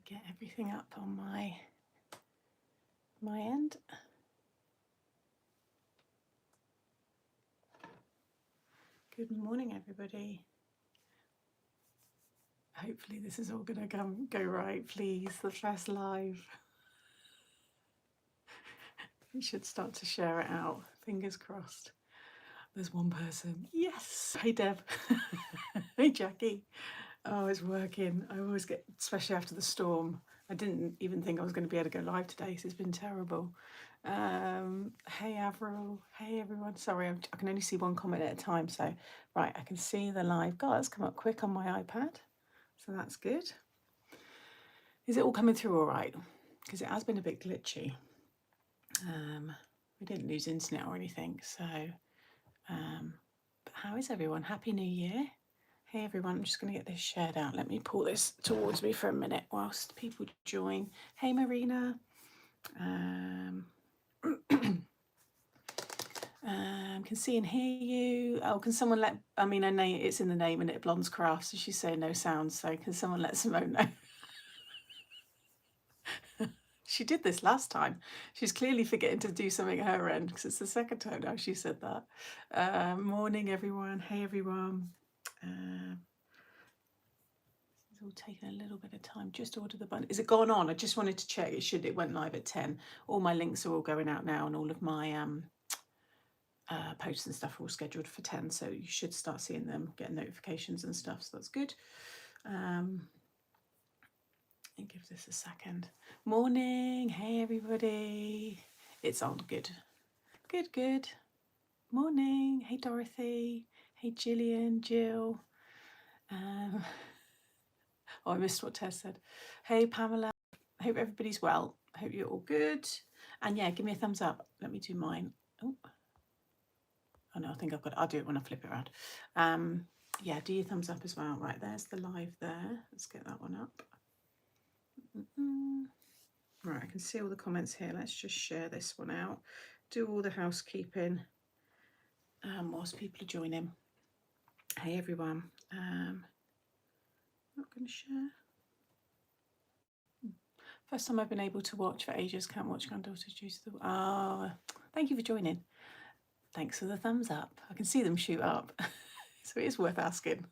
Get everything up on my end. Good morning, everybody. Hopefully this is all going to go right, please. The first live. We should start to share it out. Fingers crossed. There's one person. Yes. Hey, Deb. Hey, Jackie. Oh, it's working. I always get, especially after the storm. I didn't even think I was going to be able to go live today, so it's been terrible. Hey, Avril. Hey, everyone. Sorry, I can only see one comment at a time. So, right, I can see the live. God, it's come up quick on my iPad. So that's good. Is it all coming through all right? Because it has been a bit glitchy. We didn't lose internet or anything. So, but how is everyone? Happy New Year. Hey everyone, I'm just going to get this shared out. Let me pull this towards me for a minute whilst people join. Hey Marina. Can see and hear you. Oh, can someone let, I mean, I know it's in the name and it Blonde's Craft, so she's saying no sounds, so can someone let Simone know? She did this last time. She's clearly forgetting to do something at her end because it's the second time now she said that. Morning everyone. Hey everyone. It's all taken a little bit of time. Just order the bundle. Is it gone on? I just wanted to check. It went live at 10. All my links are all going out now, and all of my posts and stuff are all scheduled for 10. So you should start seeing them, getting notifications and stuff. So that's good. And give this a second. Morning. Hey everybody. It's on. Good. Good. Morning. Hey Dorothy. Hey Gillian. Jill. Oh, I missed what Tess said. Hey, Pamela. I hope everybody's well. I hope you're all good. And yeah, give me a thumbs up. Let me do mine. Oh no, I think I've got it. I'll do it when I flip it around. Yeah, do your thumbs up as well. Right, there's the live there. Let's get that one up. Right, I can see all the comments here. Let's just share this one out. Do all the housekeeping whilst people are joining. Hey, everyone. Not going to share. First time I've been able to watch for ages. Can't watch granddaughters due to the... Oh, thank you for joining. Thanks for the thumbs up. I can see them shoot up. So it is worth asking.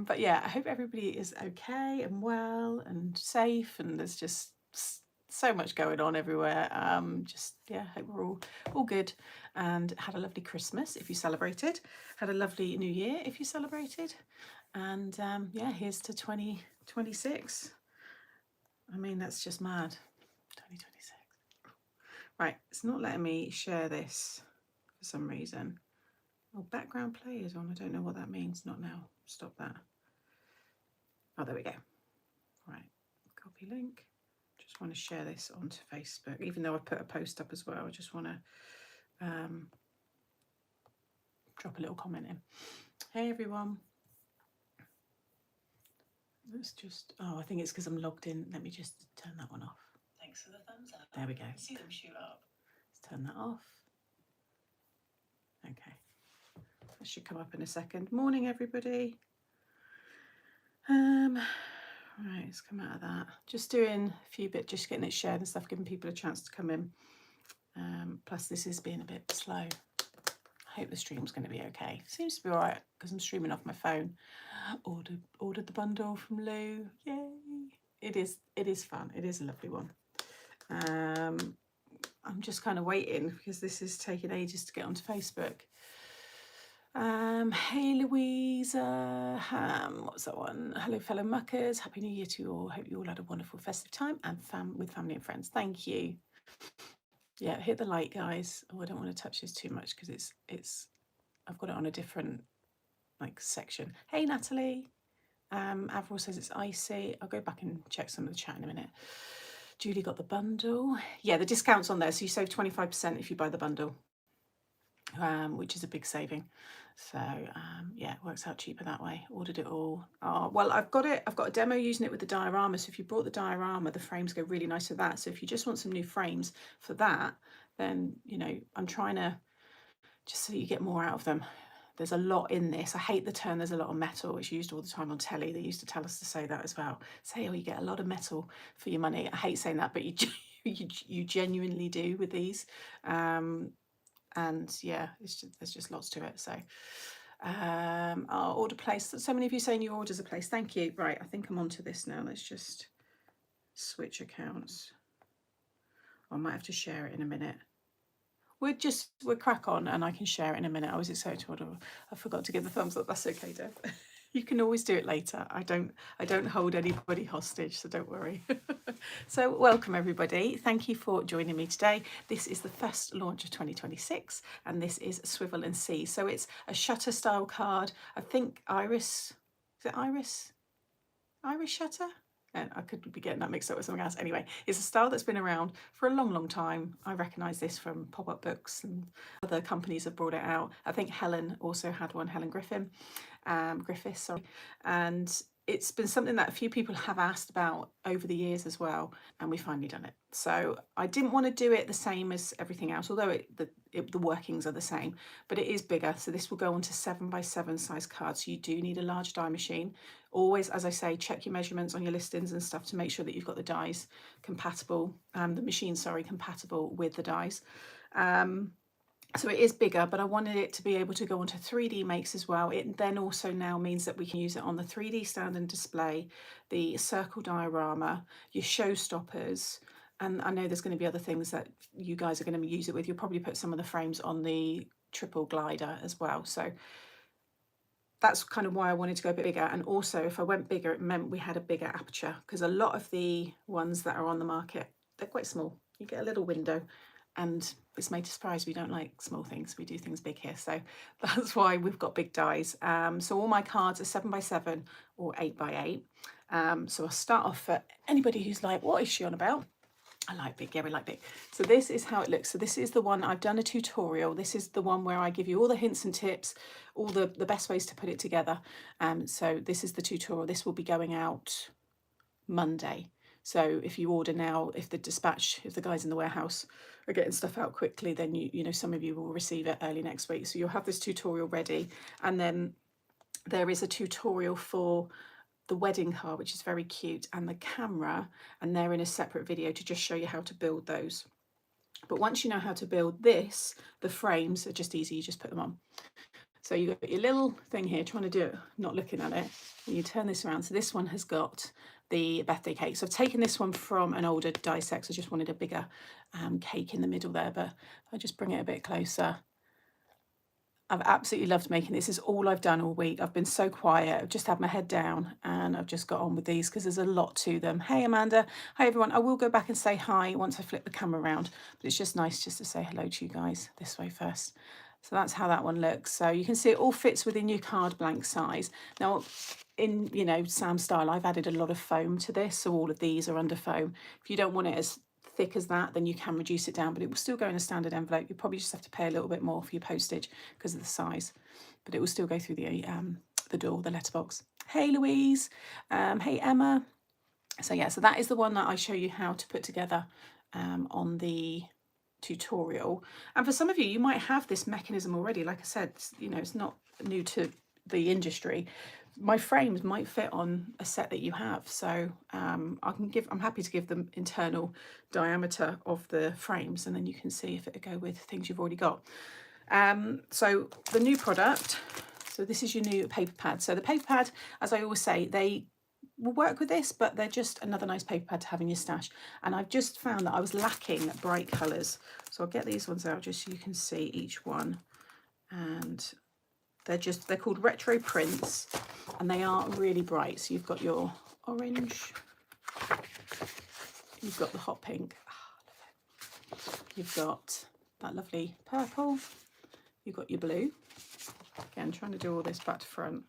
But yeah, I hope everybody is okay and well and safe, and there's just so much going on everywhere. Yeah, hope we're all good and had a lovely Christmas if you celebrated. Had a lovely New Year if you celebrated. And yeah, here's to 2026. I mean, that's just mad. 2026. Right, it's not letting me share this for some reason. Oh, background play is on. I don't know what that means. Not now. Stop that. Oh, there we go. Right, copy link. Just want to share this onto Facebook, even though I've put a post up as well. I just want to drop a little comment in. Hey, everyone. Let's just, oh, I think it's because I'm logged in. Let me just turn that one off. Thanks for the thumbs up. There we go. See them shoot up. Let's turn that off. Okay. That should come up in a second. Morning, everybody. Right, let's come out of that. Just doing a few bits, just getting it shared and stuff, giving people a chance to come in. Plus, this is being a bit slow. I hope the stream's going to be okay. Seems to be all right because I'm streaming off my phone. Ordered the bundle from Lou. Yay! It is fun. It is a lovely one. I'm just kind of waiting because this is taking ages to get onto Facebook. Hey Louisa, what's that one? Hello fellow muckers, Happy New Year to you all. Hope you all had a wonderful festive time and with family and friends. Thank you. Yeah, hit the like, guys. Oh, I don't want to touch this too much because it's I've got it on a different section. Hey Natalie. Avril says it's icy. I'll go back and check some of the chat in a minute. Julie got the bundle. Yeah, the discount's on there, so you save 25% if you buy the bundle, which is a big saving. So yeah, it works out cheaper that way. Ordered it all. Oh, well, I've got a demo using it with the diorama. So if you brought the diorama, the frames go really nice with that. So if you just want some new frames for that, then I'm trying to just so you get more out of them. there's a lot in this. I hate the term there's a lot of metal. It's used all the time on telly. They used to tell us to say that as well. Say, oh, you get a lot of metal for your money. I hate saying that, but you genuinely do with these. And yeah, there's just lots to it. So our order placed. So many of you saying your orders are placed. Thank you. Right, I think I'm onto this now. Let's just switch accounts. I might have to share it in a minute. We'll crack on and I can share it in a minute. I was excited. I forgot to give the thumbs up. That's okay, Deb. You can always do it later. I don't hold anybody hostage, so don't worry. So welcome everybody. Thank you for joining me today. This is the first launch of 2026 and this is Swivel See. So it's a shutter style card. I think Iris, is it Iris? Irish shutter? And I could be getting that mixed up with something else. Anyway, it's a style that's been around for a long time. I recognise this from pop-up books and other companies have brought it out. I think Helen also had one, Helen Griffiths, sorry. And it's been something that a few people have asked about over the years as well, and we finally done it. So I didn't want to do it the same as everything else, although the workings are the same, but it is bigger. So this will go onto 7x7 size cards. So you do need a large die machine. Always, as I say, check your measurements on your listings and stuff to make sure that you've got the dies compatible, the machine, sorry, compatible with the dies. So it is bigger, but I wanted it to be able to go onto 3D makes as well. It then also now means that we can use it on the 3D stand and display, the circle diorama, your showstoppers, and I know there's going to be other things that you guys are going to use it with. You'll probably put some of the frames on the triple glider as well. So that's kind of why I wanted to go a bit bigger. And also if I went bigger, it meant we had a bigger aperture, because a lot of the ones that are on the market, they're quite small. You get a little window. And it's made to surprise, we don't like small things, we do things big here, so that's why we've got big dies. So all my cards are 7x7 or 8x8. So I'll start off for anybody who's like, what is she on about? I like big, yeah, we like big. So this is how it looks. So this is the one, I've done a tutorial. This is the one where I give you all the hints and tips, all the best ways to put it together. So this is the tutorial. This will be going out Monday. So if you order now, if the guys in the warehouse are getting stuff out quickly, then you know some of you will receive it early next week. So you'll have this tutorial ready, and then there is a tutorial for the wedding card, which is very cute, and the camera, and they're in a separate video to just show you how to build those. But once you know how to build this, the frames are just easy, you just put them on. So you've got your little thing here, trying to do it, not looking at it, and you turn this around. So this one has got the birthday cake. So I've taken this one from an older die set. I just wanted a bigger cake in the middle there, but I'll just bring it a bit closer. I've absolutely loved making this. This is all I've done all week. I've been so quiet. I've just had my head down and I've just got on with these because there's a lot to them. Hey, Amanda. Hi, everyone. I will go back and say hi once I flip the camera around, but it's just nice just to say hello to you guys this way first. So that's how that one looks. So you can see it all fits within your card blank size. Now, in, you know, Sam style, I've added a lot of foam to this. So all of these are under foam. If you don't want it as thick as that, then you can reduce it down, but it will still go in a standard envelope. You probably just have to pay a little bit more for your postage because of the size, but it will still go through the door, the letterbox. Hey, Louise. Hey, Emma. So yeah, so that is the one that I show you how to put together on the tutorial. And for some of you, you might have this mechanism already. Like I said, you know, it's not new to the industry. My frames might fit on a set that you have, so I'm happy to give them internal diameter of the frames, and then you can see if it'll go with things you've already got. So the new product, so this is your new paper pad. So the paper pad, as I always say, they will work with this, but they're just another nice paper pad to have in your stash. And I've just found that I was lacking bright colours, so I'll get these ones out just so you can see each one. And they're called retro prints, and they are really bright. So you've got your orange, you've got the hot pink, you've got that lovely purple, you've got your blue. Again, trying to do all this back to front.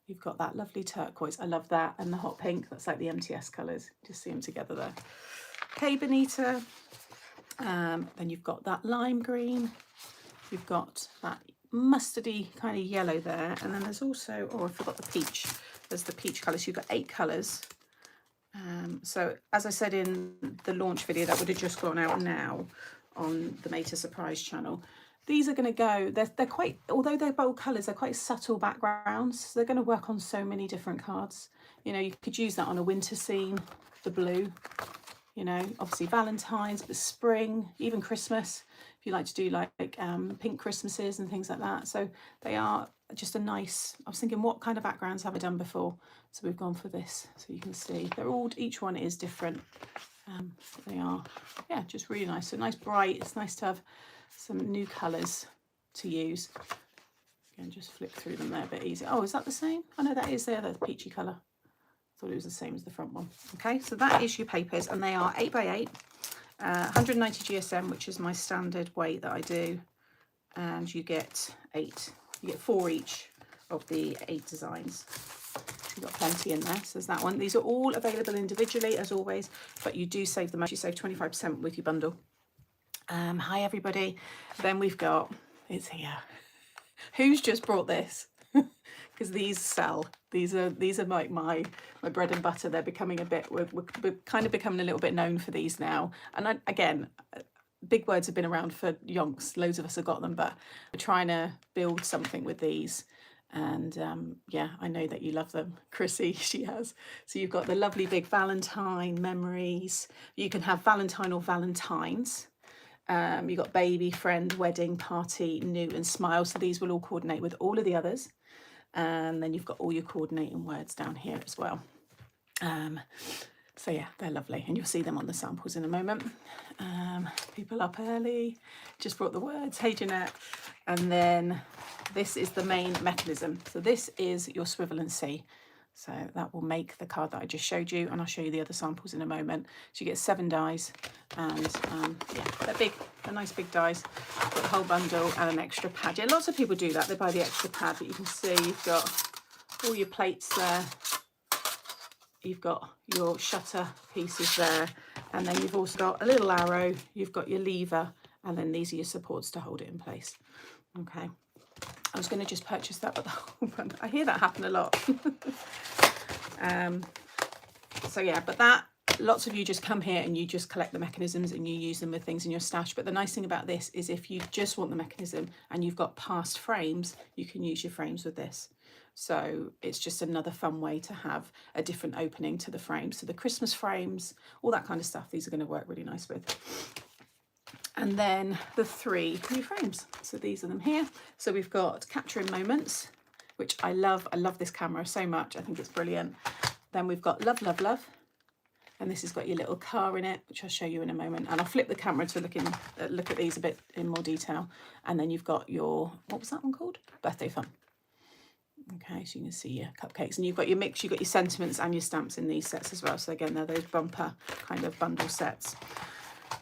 You've got that lovely turquoise, I love that, and the hot pink, that's like the MTS colours, just see them together there. Okay, Bonita. Then you've got that lime green, you've got that mustardy kind of yellow there, and then there's also, oh, I forgot the peach, there's the peach colour. So you've got 8 colours. So as I said in the launch video that would have just gone out now on the Made to Surprise channel, these are going to go, they're quite, although they're bold colours, they're quite subtle backgrounds. So they're going to work on so many different cards. You know, you could use that on a winter scene, the blue, you know, obviously Valentine's, but spring, even Christmas, if you like to do like pink Christmases and things like that. So they are just a nice, I was thinking, what kind of backgrounds have I done before? So we've gone for this, so you can see they're all, each one is different. They are, yeah, just really nice. So nice bright, it's nice to have some new colours to use. Again, just flick through them there a bit easier. Oh, is that the same? I know that is there, the peachy colour. Thought it was the same as the front one. Okay, so that is your papers, and they are 8x8, 190 GSM, which is my standard weight that I do, and you get 8. You get 4 each of the 8 designs. You've got plenty in there. So there's that one. These are all available individually as always, but you do save the most. You save 25% with your bundle. Hi everybody. Then we've got, it's here. Who's just brought this? Because these sell. These are like my bread and butter. They're becoming a bit, we're kind of becoming a little bit known for these now. And again, big words have been around for yonks. Loads of us have got them, but we're trying to build something with these. And yeah, I know that you love them. Chrissy, she has. So you've got the lovely big Valentine memories. You can have Valentine or Valentines. You've got baby, friend, wedding, party, new, and smile. So these will all coordinate with all of the others. And then you've got all your coordinating words down here as well. So yeah, they're lovely, and you'll see them on the samples in a moment. People up early, just brought the words. Hey Jeanette. And then this is the main mechanism. So this is your Swivel See. So that will make the card that I just showed you, and I'll show you the other samples in a moment. So you get 7 dies, and yeah, they're big, they're nice big dies. Got the whole bundle and an extra pad. Yeah, lots of people do that. They buy the extra pad, but you can see you've got all your plates there. You've got your shutter pieces there, and then you've also got a little arrow, you've got your lever, and then these are your supports to hold it in place. Okay, I was going to just purchase that, but I hear that happen a lot. So yeah, but that, lots of you just come here and you just collect the mechanisms and you use them with things in your stash. But the nice thing about this is if you just want the mechanism and you've got past frames, you can use your frames with this. So it's just another fun way to have a different opening to the frames. So the Christmas frames, all that kind of stuff, these are going to work really nice with. And then the 3 new frames. So these are them here. So we've got Capturing Moments, which I love. I love this camera so much. I think it's brilliant. Then we've got Love, Love, Love. And this has got your little car in it, which I'll show you in a moment. And I'll flip the camera to look at these a bit in more detail. And then you've got your, what was that one called? Birthday Fun. Okay, so you can see your cupcakes, and you've got your mix, you've got your sentiments and your stamps in these sets as well. So again, they're those bumper kind of bundle sets.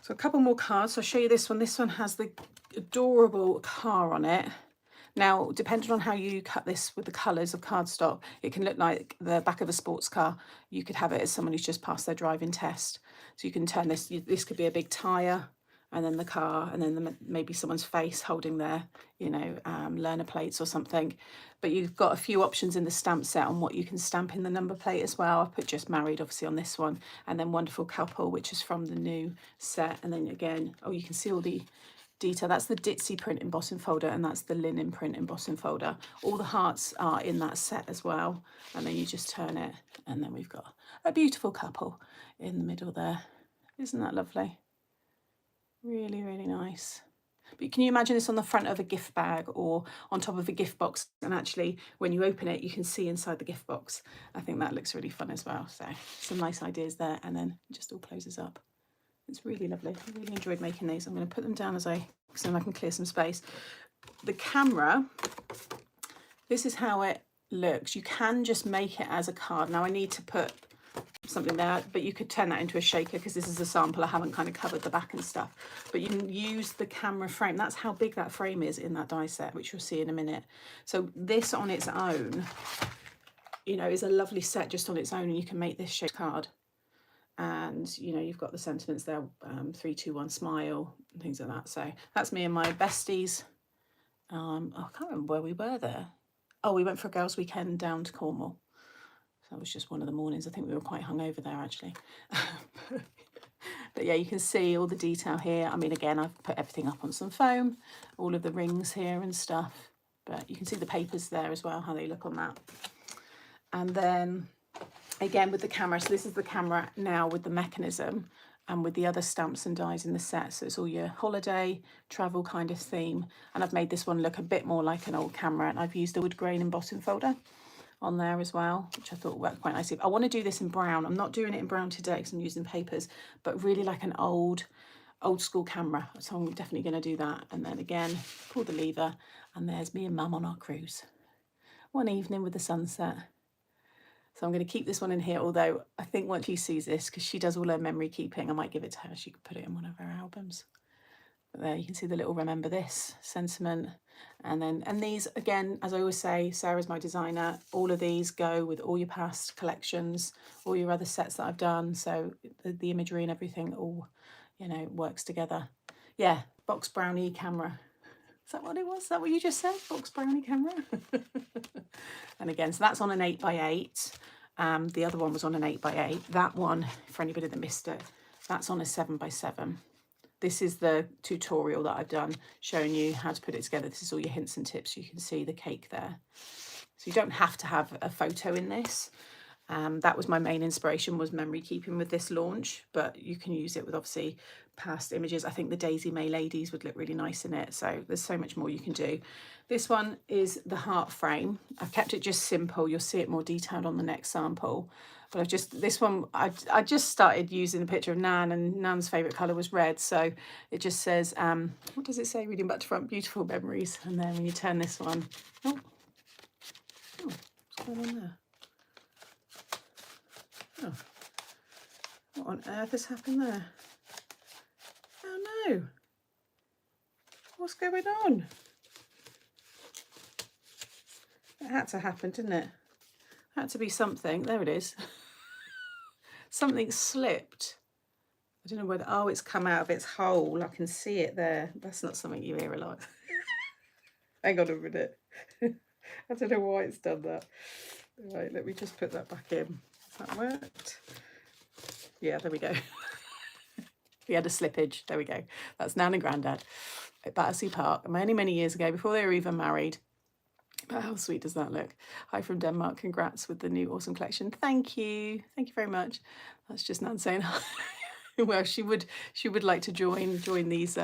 So a couple more cards. So I'll show you this one. This one has the adorable car on it. Now, depending on how you cut this with the colours of cardstock, it can look like the back of a sports car. You could have it as someone who's just passed their driving test. So you can turn this, this could be a big tyre, and then the car, and then maybe someone's face holding their, you know, learner plates or something. But you've got a few options in the stamp set on what you can stamp in the number plate as well. I've put Just Married, obviously, on this one, and then Wonderful Couple, which is from the new set. And then again, oh, you can see all the detail. That's the Ditzy print embossing folder, and that's the linen print embossing folder. All the hearts are in that set as well. And then you just turn it, and then we've got a beautiful couple in the middle there. Isn't that lovely? Really, really nice. But can you imagine this on the front of a gift bag or on top of a gift box? And actually, when you open it, you can see inside the gift box. I think that looks really fun as well. So some nice ideas there, and then it just all closes up. It's really lovely. I really enjoyed making these. I'm going to put them down so then I can clear some space. The camera, this is how it looks. You can just make it as a card. Now I need to put something there, but you could turn that into a shaker because this is a sample. I haven't kind of covered the back and stuff, but you can use the camera frame. That's how big that frame is in that die set, which you'll see in a minute. So this on its own, you know, is a lovely set just on its own, and you can make this shape card. And you know, you've got the sentiments there, 3, 2, 1, smile, and things like that. So that's me and my besties. Oh, I can't remember where we were there. Oh, we went for a girls' weekend down to Cornwall. So that was just one of the mornings. I think we were quite hungover there actually. But yeah, you can see all the detail here. I mean, again, I've put everything up on some foam, all of the rings here and stuff. But you can see the papers there as well, how they look on that. And then again with the camera, so this is the camera now with the mechanism and with the other stamps and dies in the set. So it's all your holiday, travel kind of theme. And I've made this one look a bit more like an old camera, and I've used the wood grain embossing folder on there as well, which I thought worked quite nicely. I want to do this in brown. I'm not doing it in brown today because I'm using papers, but really like an old school camera. So I'm definitely going to do that. And then again, pull the lever, and there's me and Mum on our cruise. One evening with the sunset. So I'm going to keep this one in here, although I think once she sees this, because she does all her memory keeping, I might give it to her. She could put it in one of her albums. But there you can see the little remember this sentiment. And these, again, as I always say, Sarah's my designer. All of these go with all your past collections, all your other sets that I've done. So the imagery and everything all, you know, works together. Yeah, box brownie camera. Is that what it was? Is that what you just said? Box brownie camera? And again, so that's on an 8x8. The other one was on an 8x8. That one, for anybody that missed it, that's on a 7x7. This is the tutorial that I've done showing you how to put it together. This is all your hints and tips. You can see the cake there. So you don't have to have a photo in this. That was my main inspiration, was memory keeping with this launch, but you can use it with obviously past images. I think the Daisy May ladies would look really nice in it. So there's so much more you can do. This one is the heart frame. I've kept it just simple. You'll see it more detailed on the next sample. But this one, I just started using the picture of Nan, and Nan's favourite colour was red. So it just says, what does it say? Reading back to front, beautiful memories. And then when you turn this one, oh, what's going on there? Oh, what on earth has happened there? Oh no, what's going on? It had to happen, didn't it? Had to be something. There it is. Something slipped. I don't know whether, oh, it's come out of its hole. I can see it there. That's not something you hear a lot. Hang on a minute. I don't know why it's done that. Right, let me just put that back in. Has that worked? Yeah, there we go. We had a slippage. There we go. That's Nan and Grandad at Battersea Park many, many years ago, before they were even married. But how sweet does that look? Hi from Denmark. Congrats with the new awesome collection. Thank you. Thank you very much. That's just Nan saying hi. Well, she would like to join these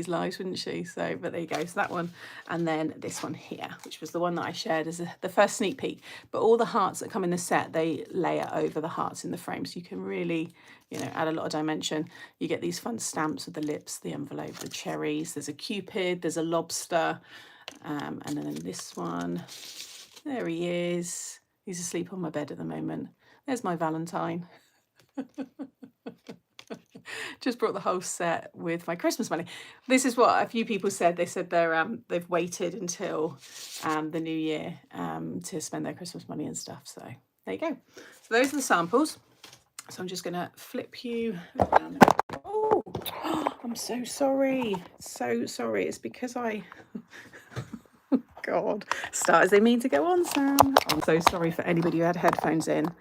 lives, wouldn't she? So, but there you go. So that one, and then this one here, which was the one that I shared as the first sneak peek. But all the hearts that come in the set, they layer over the hearts in the frame, so you can really, you know, add a lot of dimension. You get these fun stamps with the lips, the envelope, the cherries. There's a cupid. There's a lobster, and then this one. There he is. He's asleep on my bed at the moment. There's my Valentine. Just brought the whole set with my Christmas money. This is what a few people said. They said they've waited until the new year to spend their Christmas money and stuff. So there you go. So those are the samples. So I'm just going to flip you around. Oh, I'm so sorry. So sorry. It's because I... God, start as they mean to go on, Sam. I'm so sorry for anybody who had headphones in.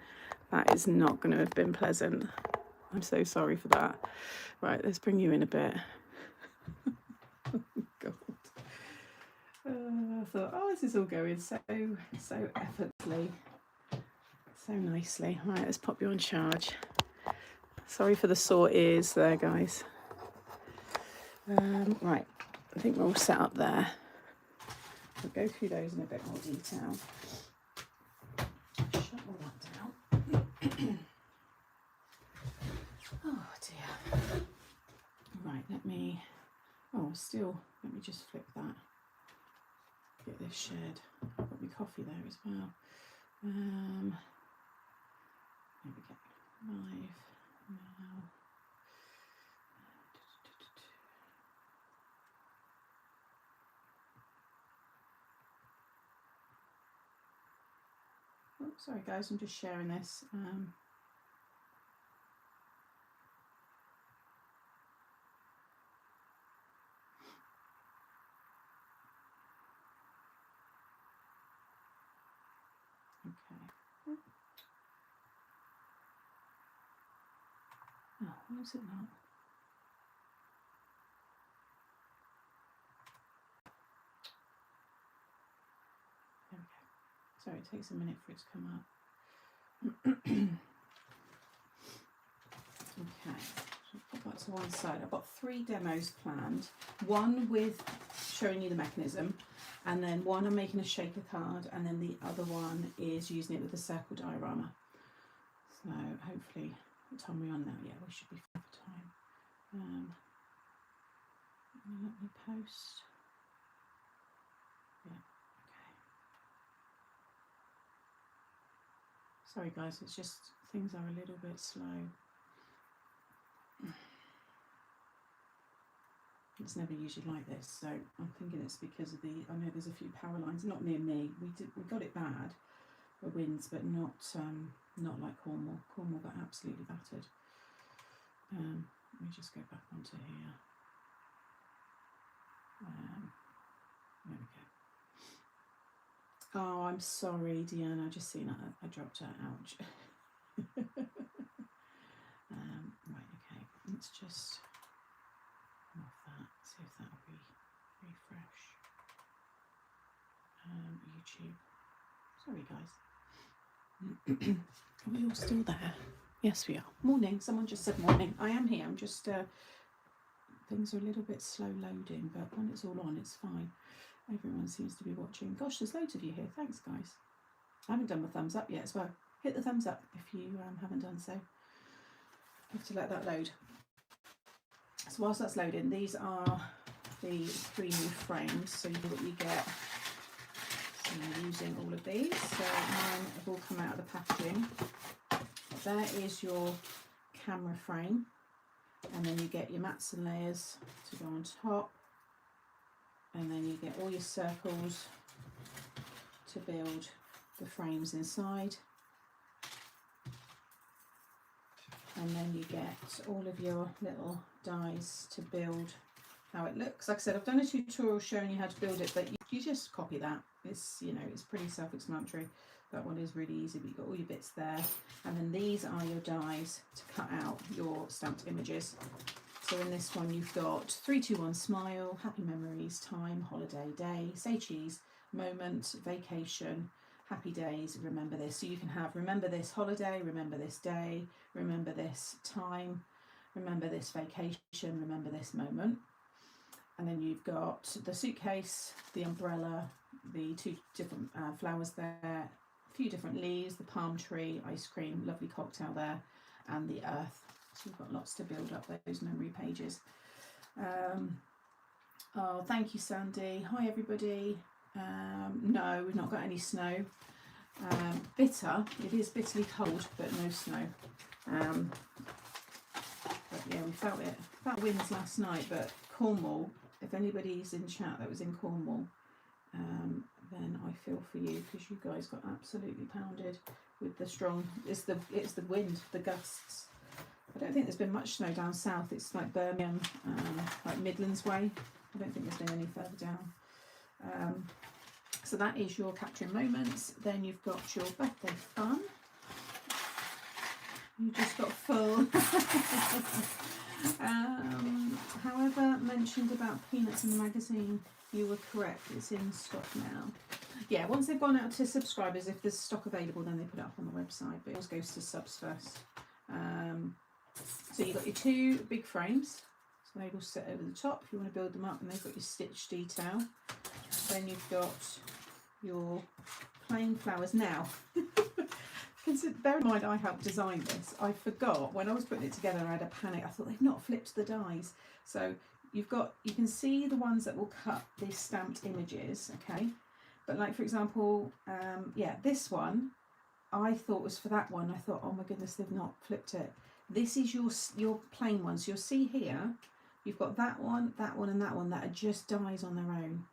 That is not going to have been pleasant. I'm so sorry for that. Right, let's bring you in a bit. God. I thought, oh, this is all going so effortlessly, so nicely. Right, let's pop you on charge. Sorry for the sore ears there, guys. Right, I think we're all set up there. We'll go through those in a bit more detail. Shut all that down. Oh dear. Right, let me just flip that. Get this shared. I've got my coffee there as well. There we go. Live now. Oh, sorry guys, I'm just sharing this. Okay. Oh, Why is it not? There we go. Sorry, it takes a minute for it to come up. Okay, so put that to one side. I've got 3 demos planned. One with showing you the mechanism, and then one I'm making a shaker card, and then the other one is using it with the circle diorama. So hopefully, what time are we on now? Yeah, we should be fine for time. Let me post. Yeah, okay. Sorry guys, it's just things are a little bit slow. It's never usually like this, so I'm thinking it's because of the, I know there's a few power lines, not near me. We got it bad, the winds, but not like Cornwall. Cornwall got absolutely battered. Let me just go back onto here. There we go. Oh, I'm sorry, Deanna. I just seen that. I dropped her. Ouch. Right, okay. Let's just come off that. See if that'll refresh. YouTube. Sorry, guys. Are we all still there? Yes, we are. Morning. Someone just said morning. I am here. I'm just things are a little bit slow loading, but when it's all on, it's fine. Everyone seems to be watching. Gosh, there's loads of you here. Thanks, guys. I haven't done my thumbs up yet as well. Hit the thumbs up if you haven't done so. I have to let that load. So whilst that's loading, these are the 3 new frames. So you know what you get. So I'm using all of these. So mine have all come out of the packaging. There is your camera frame. And then you get your mats and layers to go on top. And then you get all your circles to build the frames inside. And then you get all of your little dies to build how it looks. Like I said, I've done a tutorial showing you how to build it, but you just copy that. It's, you know, it's pretty self-explanatory. That one is really easy, but you've got all your bits there. And then these are your dies to cut out your stamped images. So in this one you've got 3, 2, 1, smile, happy memories, time, holiday, day, say cheese, moment, vacation, happy days, remember this. So you can have remember this holiday, remember this day, remember this time, remember this vacation, remember this moment. And then you've got the suitcase, the umbrella, the 2 different flowers there, a few different leaves, the palm tree, ice cream, lovely cocktail there, and the earth. So we've got lots to build up those memory pages. Oh, thank you, Sandy. Hi, everybody. No, we've not got any snow. Bitter. It is bitterly cold, but no snow. But yeah, we felt it. Felt winds last night, but Cornwall, if anybody's in chat that was in Cornwall, then I feel for you because you guys got absolutely pounded with the strong. It's the wind, the gusts. I don't think there's been much snow down south. It's like Birmingham, like Midlands way. I don't think there's been any further down. So that is your capturing moments. Then you've got your birthday fun. You just got full. However, mentioned about peanuts in the magazine, you were correct. It's in stock now. Yeah, once they've gone out to subscribers, if there's stock available, then they put it up on the website. But it always goes to subs first. So you've got your 2 big frames. So they will sit over the top if you want to build them up, and they've got your stitch detail. Then you've got your plain flowers. Now, bear in mind I helped design this. I forgot when I was putting it together, I had a panic. I thought they've not flipped the dies. So you can see the ones that will cut the stamped images, okay? But like for example, yeah, this one I thought was for that one. I thought, oh my goodness, they've not flipped it. This is your plain ones. You'll see here, you've got that one, and that one that are just dies on their own.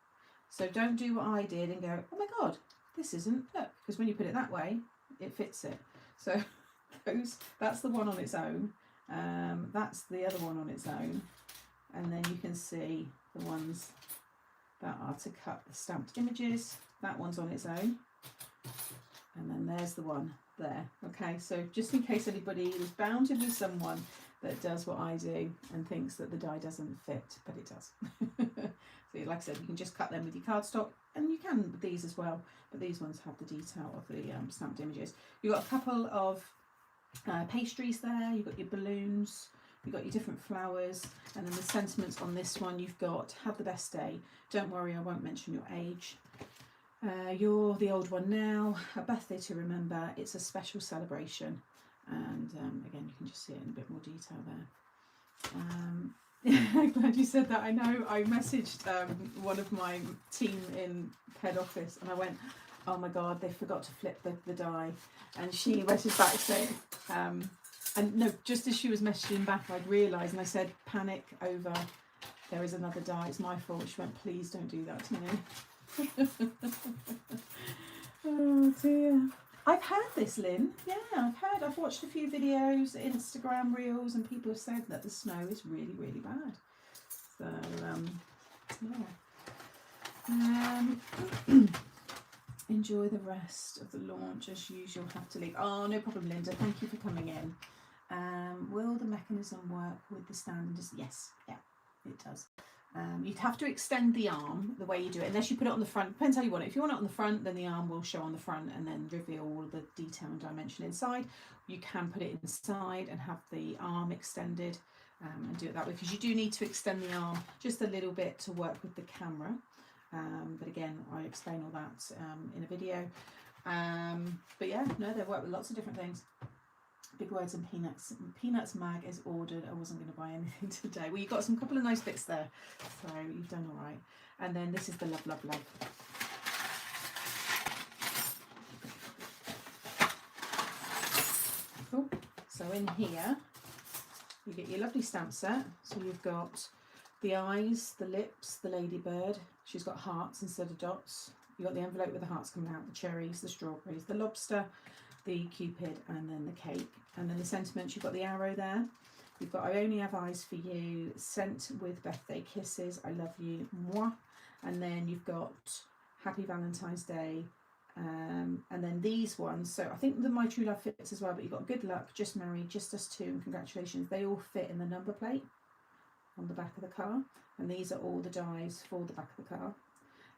So don't do what I did and go, oh my God, this isn't, look, because when you put it that way, it fits it. So that's the one on its own. That's the other one on its own. And then you can see the ones that are to cut the stamped images. That one's on its own. And then there's the one there. Okay, so just in case anybody was bounded with someone that does what I do and thinks that the die doesn't fit, but it does. So like I said, you can just cut them with your cardstock, and you can with these as well, but these ones have the detail of the stamped images. You've got a couple of pastries there, you've got your balloons, you've got your different flowers, and then the sentiments on this one, you've got have the best day, don't worry I won't mention your age, you're the old one now, a birthday to remember, it's a special celebration, and again you can just see it in a bit more detail there. I'm glad you said that. I know I messaged one of my team in head office and I went, oh my god, they forgot to flip the die, and she messaged back saying and no, just as she was messaging back I'd realised, and I said, panic over, there is another die, it's my fault. She went, please don't do that to me. Oh dear. I've heard this, Lynn. Yeah, I've watched a few videos, Instagram reels, and people have said that the snow is really, really bad. So, yeah. Enjoy the rest of the launch as usual. Have to leave. Oh, no problem, Linda. Thank you for coming in. Will the mechanism work with the stand? Yes, yeah, it does. You'd have to extend the arm the way you do it, unless you put it on the front. Depends how you want it. If you want it on the front, then the arm will show on the front and then reveal all the detail and dimension inside. You can put it inside and have the arm extended and do it that way, because you do need to extend the arm just a little bit to work with the camera. But again, I explain all that in a video. But yeah, no, they work with lots of different things. Big words and peanuts. Peanuts mag is ordered. I wasn't going to buy anything today. Well, you've got some couple of nice bits there, so you've done all right. And then this is the love, love, love. Cool. So in here, you get your lovely stamp set. So you've got the eyes, the lips, the ladybird. She's got hearts instead of dots. You've got the envelope with the hearts coming out, the cherries, the strawberries, the lobster, the cupid, and then the cake. And then the sentiments, you've got the arrow there. You've got I only have eyes for you, sent with birthday kisses, I love you, moi. And then you've got happy Valentine's Day. And then these ones, so I think the My True Love fits as well, but you've got good luck, just married, just us two, and congratulations. They all fit in the number plate on the back of the car. And these are all the dies for the back of the car.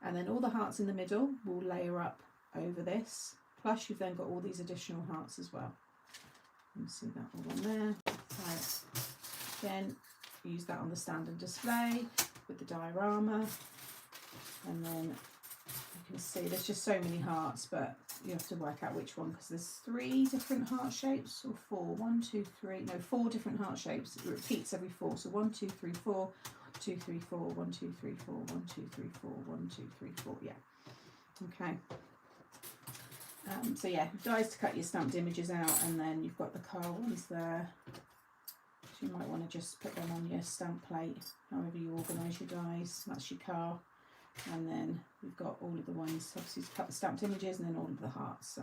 And then all the hearts in the middle will layer up over this. Plus you've then got all these additional hearts as well. You can see that all on there. So again, use that on the stand and display with the diorama. And then you can see there's just so many hearts, but you have to work out which one, because there's 3 different heart shapes, or 4. 1, 2, 3. No, 4 different heart shapes. It repeats every 4. So 1, 2, 3, 4. 2, 3, 4. 1, 2, 3, 4. 1, 2, 3, 4. 1, 2, 3, 4. Yeah. Okay. So yeah, dies to cut your stamped images out, and then you've got the car ones there. So you might want to just put them on your stamp plate, however you organise your dies. That's your car. And then we've got all of the ones, obviously, to cut the stamped images, and then all of the hearts. So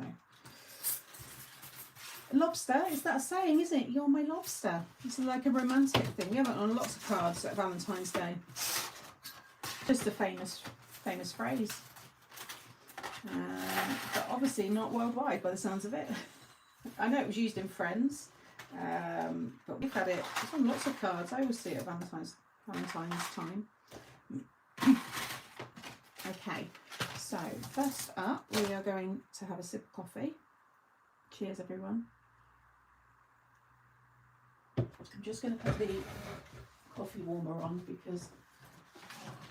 lobster, is that a saying, is it? You're my lobster. It's like a romantic thing. We have it on lots of cards at Valentine's Day. Just a famous phrase. But obviously not worldwide by the sounds of it. I know it was used in Friends, but we've had it on lots of cards. I always see it at Valentine's time. Okay, so first up we are going to have a sip of coffee. Cheers everyone. I'm just going to put the coffee warmer on because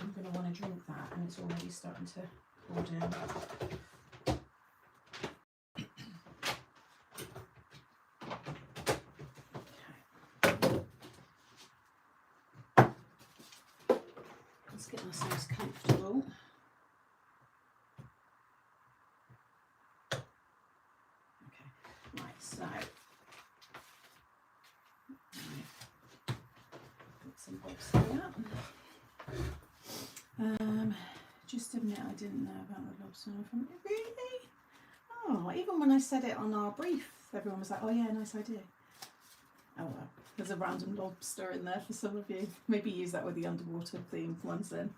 I'm going to want to drink that, and it's already starting to cool down. Let's get ourselves comfortable. Right, so put some bobs here. Just admit I didn't know about the lobster from really? Oh, even when I said it on our brief, everyone was like, oh yeah, nice idea. Oh well, there's a random lobster in there for some of you. Maybe use that with the underwater themed ones then.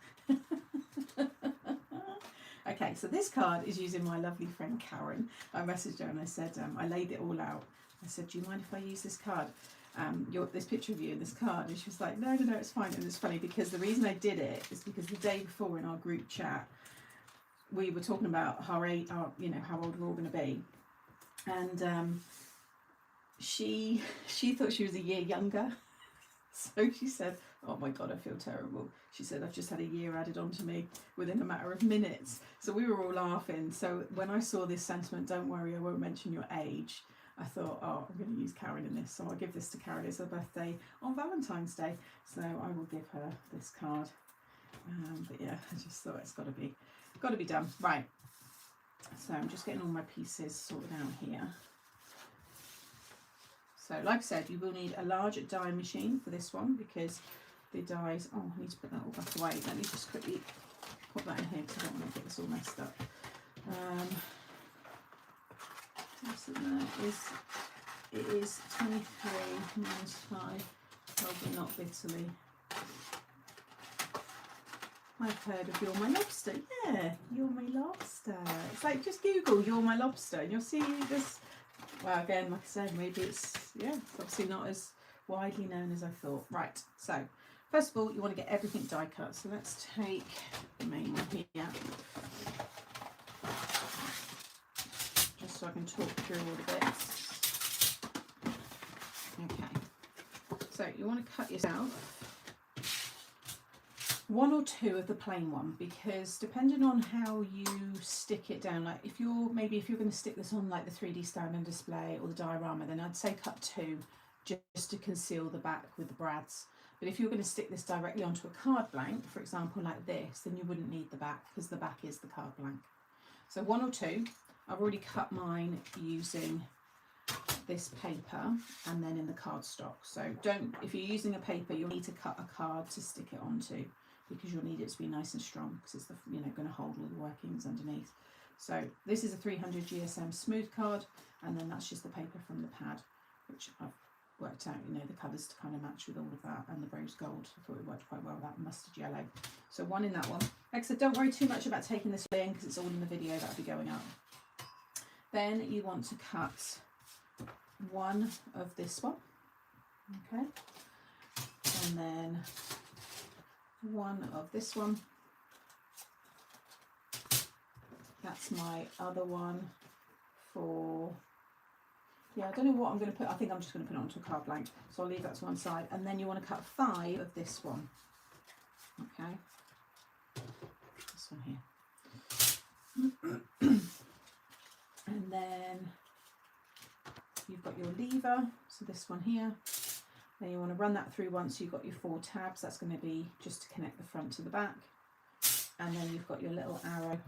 Okay, so this card is using my lovely friend Karen. I messaged her and I said, I laid it all out. I said, do you mind if I use this card? this picture of you in this card, and she was like, no, it's fine. And it's funny because the reason I did it is because the day before in our group chat we were talking about how old we're all going to be, and she thought she was a year younger. So she said, oh my God, I feel terrible. She said, I've just had a year added on to me within a matter of minutes. So we were all laughing. So when I saw this sentiment, don't worry, I won't mention your age, I thought, oh, I'm going to use Karen in this. So I'll give this to Karen. It's her birthday on Valentine's Day. So I will give her this card. But yeah, I just thought it's got to be done. Right. So I'm just getting all my pieces sorted out here. So like I said, you will need a large die machine for this one because the dies, oh, I need to put that all back away. Let me just quickly put that in here because I don't want to get this all messed up. What's in there? It is 23 minus 5, probably not bitterly. I've heard of You're My Lobster. Yeah, You're My Lobster. It's like, just Google You're My Lobster and you'll see this. Well, again, like I said, maybe it's obviously not as widely known as I thought. Right, so first of all, you want to get everything die cut. So let's take the main one here, just so I can talk through all the bits. Okay, so you want to cut yourself one or two of the plain one, because depending on how you stick it down, like if you're going to stick this on like the 3D stand-and display or the diorama, then I'd say cut two just to conceal the back with the brads. But if you're going to stick this directly onto a card blank, for example like this, then you wouldn't need the back because the back is the card blank. So one or two. I've already cut mine using this paper and then in the cardstock. So if you're using a paper, you'll need to cut a card to stick it onto, because you'll need it to be nice and strong because it's going to hold all the workings underneath. So this is a 300 GSM smooth card, and then that's just the paper from the pad, which I've worked out, the colours to kind of match with all of that, and the rose gold. I thought it worked quite well, that mustard yellow. So one in that one. Like I said, don't worry too much about taking this in because it's all in the video that'll be going up. Then you want to cut one of this one, okay, and then one of this one. That's my other one for, I don't know what I'm going to put. I think I'm just going to put it onto a card blank, so I'll leave that to one side. And then you want to cut 5 of this one, okay, this one here. And then you've got your lever, so this one here. Then you want to run that through once you've got your 4 tabs. That's going to be just to connect the front to the back. And then you've got your little arrow.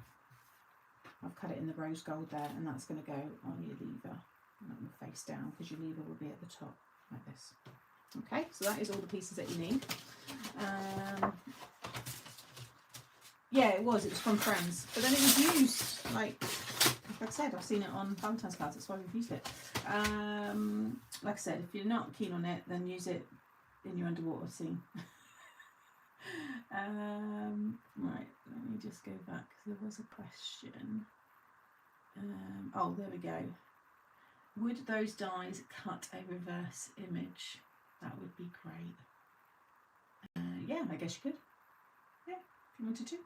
I've cut it in the rose gold there, and that's going to go on your lever. And that will face down because your lever will be at the top like this. Okay, so that is all the pieces that you need. Yeah, it was from Friends, but then it was used, like I said, I've seen it on Valentine's cards, that's why we've used it. Like I said, if you're not keen on it, then use it in your underwater scene. Right, let me just go back because there was a question. Oh, there we go. Would those dies cut a reverse image? That would be great. Yeah, I guess you could. Yeah, if you wanted to.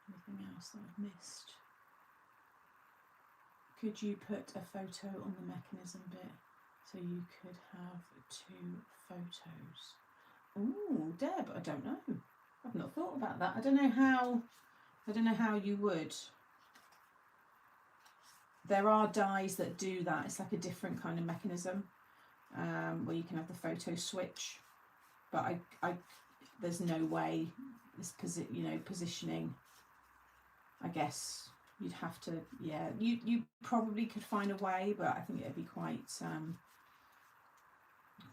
Anything else that I've missed? Could you put a photo on the mechanism bit so you could have 2 photos? Ooh, Deb, I don't know. I've not thought about that. I don't know how you would. There are dies that do that. It's like a different kind of mechanism where you can have the photo switch. But I there's no way this positioning. I guess you'd have to, yeah. You probably could find a way, but I think it'd be quite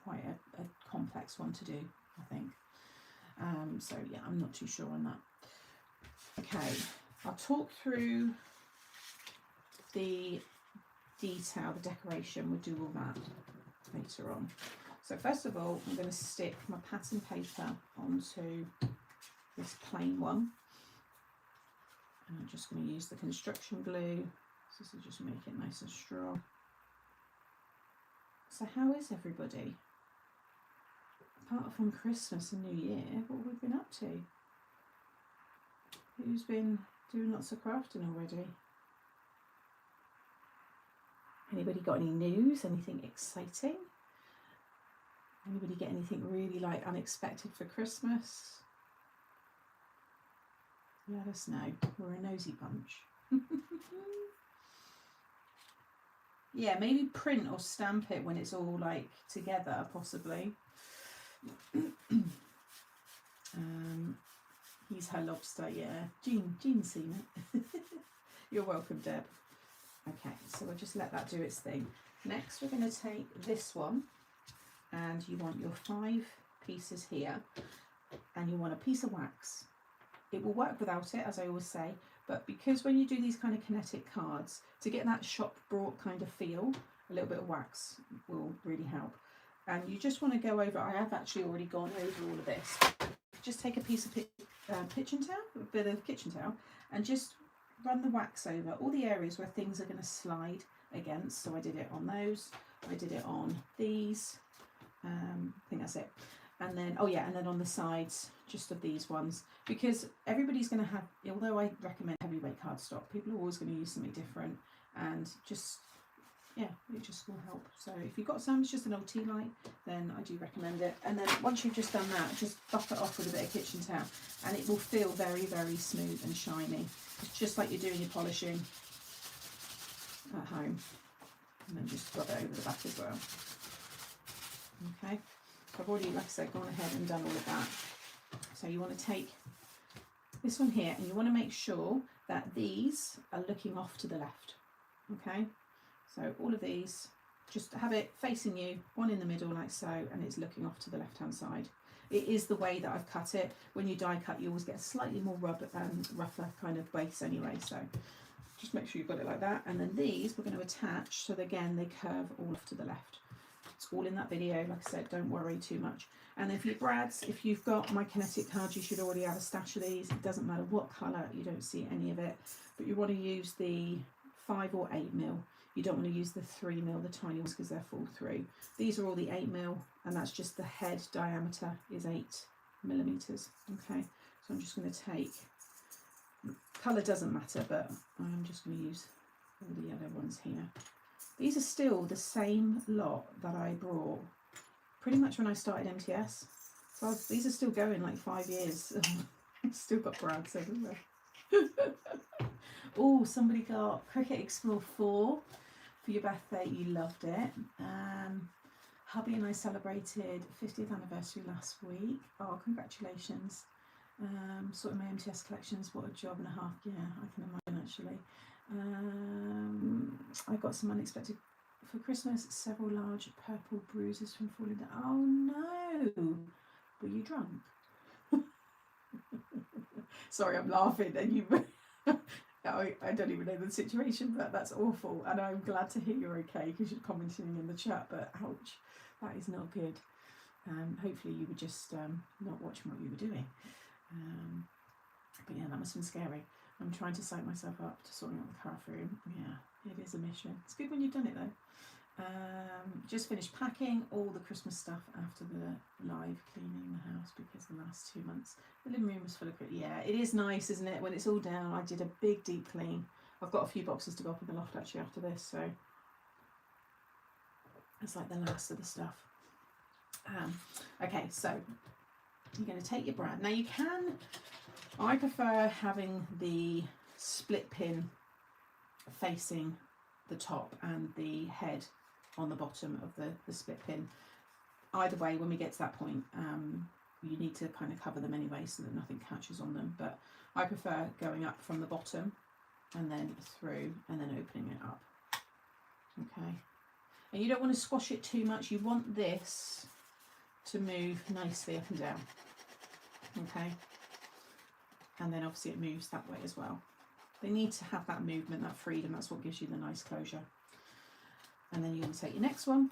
a complex one to do, I think. So yeah, I'm not too sure on that. Okay, I'll talk through the detail, the decoration. We'll do all that later on. So first of all, I'm going to stick my pattern paper onto this plain one. And I'm just going to use the construction glue. So this will just make it nice and strong. So how is everybody? Apart from Christmas and New Year, what have we been up to? Who's been doing lots of crafting already? Anybody got any news? Anything exciting? Anybody get anything really like unexpected for Christmas? Let us know. We're a nosy bunch. Yeah, maybe print or stamp it when it's all like together, possibly. He's her lobster, yeah. Jean's seen it. You're welcome, Deb. Okay, so we'll just let that do its thing. Next, we're going to take this one, and you want your 5 pieces here, and you want a piece of wax. It will work without it, as I always say, but because when you do these kind of kinetic cards, to get that shop brought kind of feel, a little bit of wax will really help. And you just want to go over, I have actually already gone over all of this. Just take a piece of kitchen towel, a bit of kitchen towel, and just run the wax over all the areas where things are going to slide against. So I did it on those, I did it on these, I think that's it. And then, oh yeah, and then on the sides, just of these ones, because everybody's going to have, although I recommend heavyweight cardstock, people are always going to use something different, and just, yeah, it just will help. So if you've got some, it's just an old tea light, then I do recommend it. And then once you've just done that, just buff it off with a bit of kitchen towel, and it will feel very, very smooth and shiny. It's just like you're doing your polishing at home. And then just rub it over the back as well. Okay, so I've already, like I said, gone ahead and done all of that. So you want to take this one here, and you want to make sure that these are looking off to the left. Okay, so all of these, just have it facing you, one in the middle like so, and it's looking off to the left hand side. It is the way that I've cut it. When you die cut, you always get a slightly more rougher kind of base anyway, so just make sure you've got it like that. And then these we're going to attach, so that, again, they curve all off to the left. It's all in that video, like I said, don't worry too much. And if your brads, if you've got my kinetic cards, you should already have a stash of these. It doesn't matter what colour, you don't see any of it, but you want to use the 5 or 8 mil. You don't want to use the 3 mil, the tiny ones, because they're fall through. These are all the 8 mil, and that's just the head diameter is 8 millimeters. Okay, so I'm just going to take, colour doesn't matter, but I'm just going to use all the yellow ones here. These are still the same lot that I brought pretty much when I started MTS. So these are still going like 5 years. I've still got brads everywhere. Oh, somebody got Cricket Explore 4 for your birthday. You loved it. Hubby and I celebrated 50th anniversary last week. Oh, congratulations. Sorting my MTS collections, what a job and a half. Yeah, I can imagine actually. I got some unexpected for Christmas, several large purple bruises from falling down. Oh no! Were you drunk? Sorry, I'm laughing, and you. I don't even know the situation, but that's awful, and I'm glad to hear you're okay because you're commenting in the chat. But ouch, that is not good. Hopefully you were just not watching what you were doing. But yeah, that must have been scary. I'm trying to psych myself up to sorting out the craft room. Yeah, it is a mission. It's good when you've done it though. Just finished packing all the Christmas stuff after the live cleaning the house, because the last 2 months the living room was full of Christmas. Yeah, it is nice, isn't it, when it's all down. I did a big deep clean. I've got a few boxes to go up in the loft actually after this, so it's like the last of the stuff. Okay, so you're going to take your brad. Now you can, I prefer having the split pin facing the top and the head on the bottom of the split pin. Either way, when we get to that point, you need to kind of cover them anyway so that nothing catches on them, but I prefer going up from the bottom and then through and then opening it up. Okay, and you don't want to squash it too much. You want this to move nicely up and down. Okay, and then obviously it moves that way as well. They need to have that movement, that freedom. That's what gives you the nice closure. And then you're going to take your next one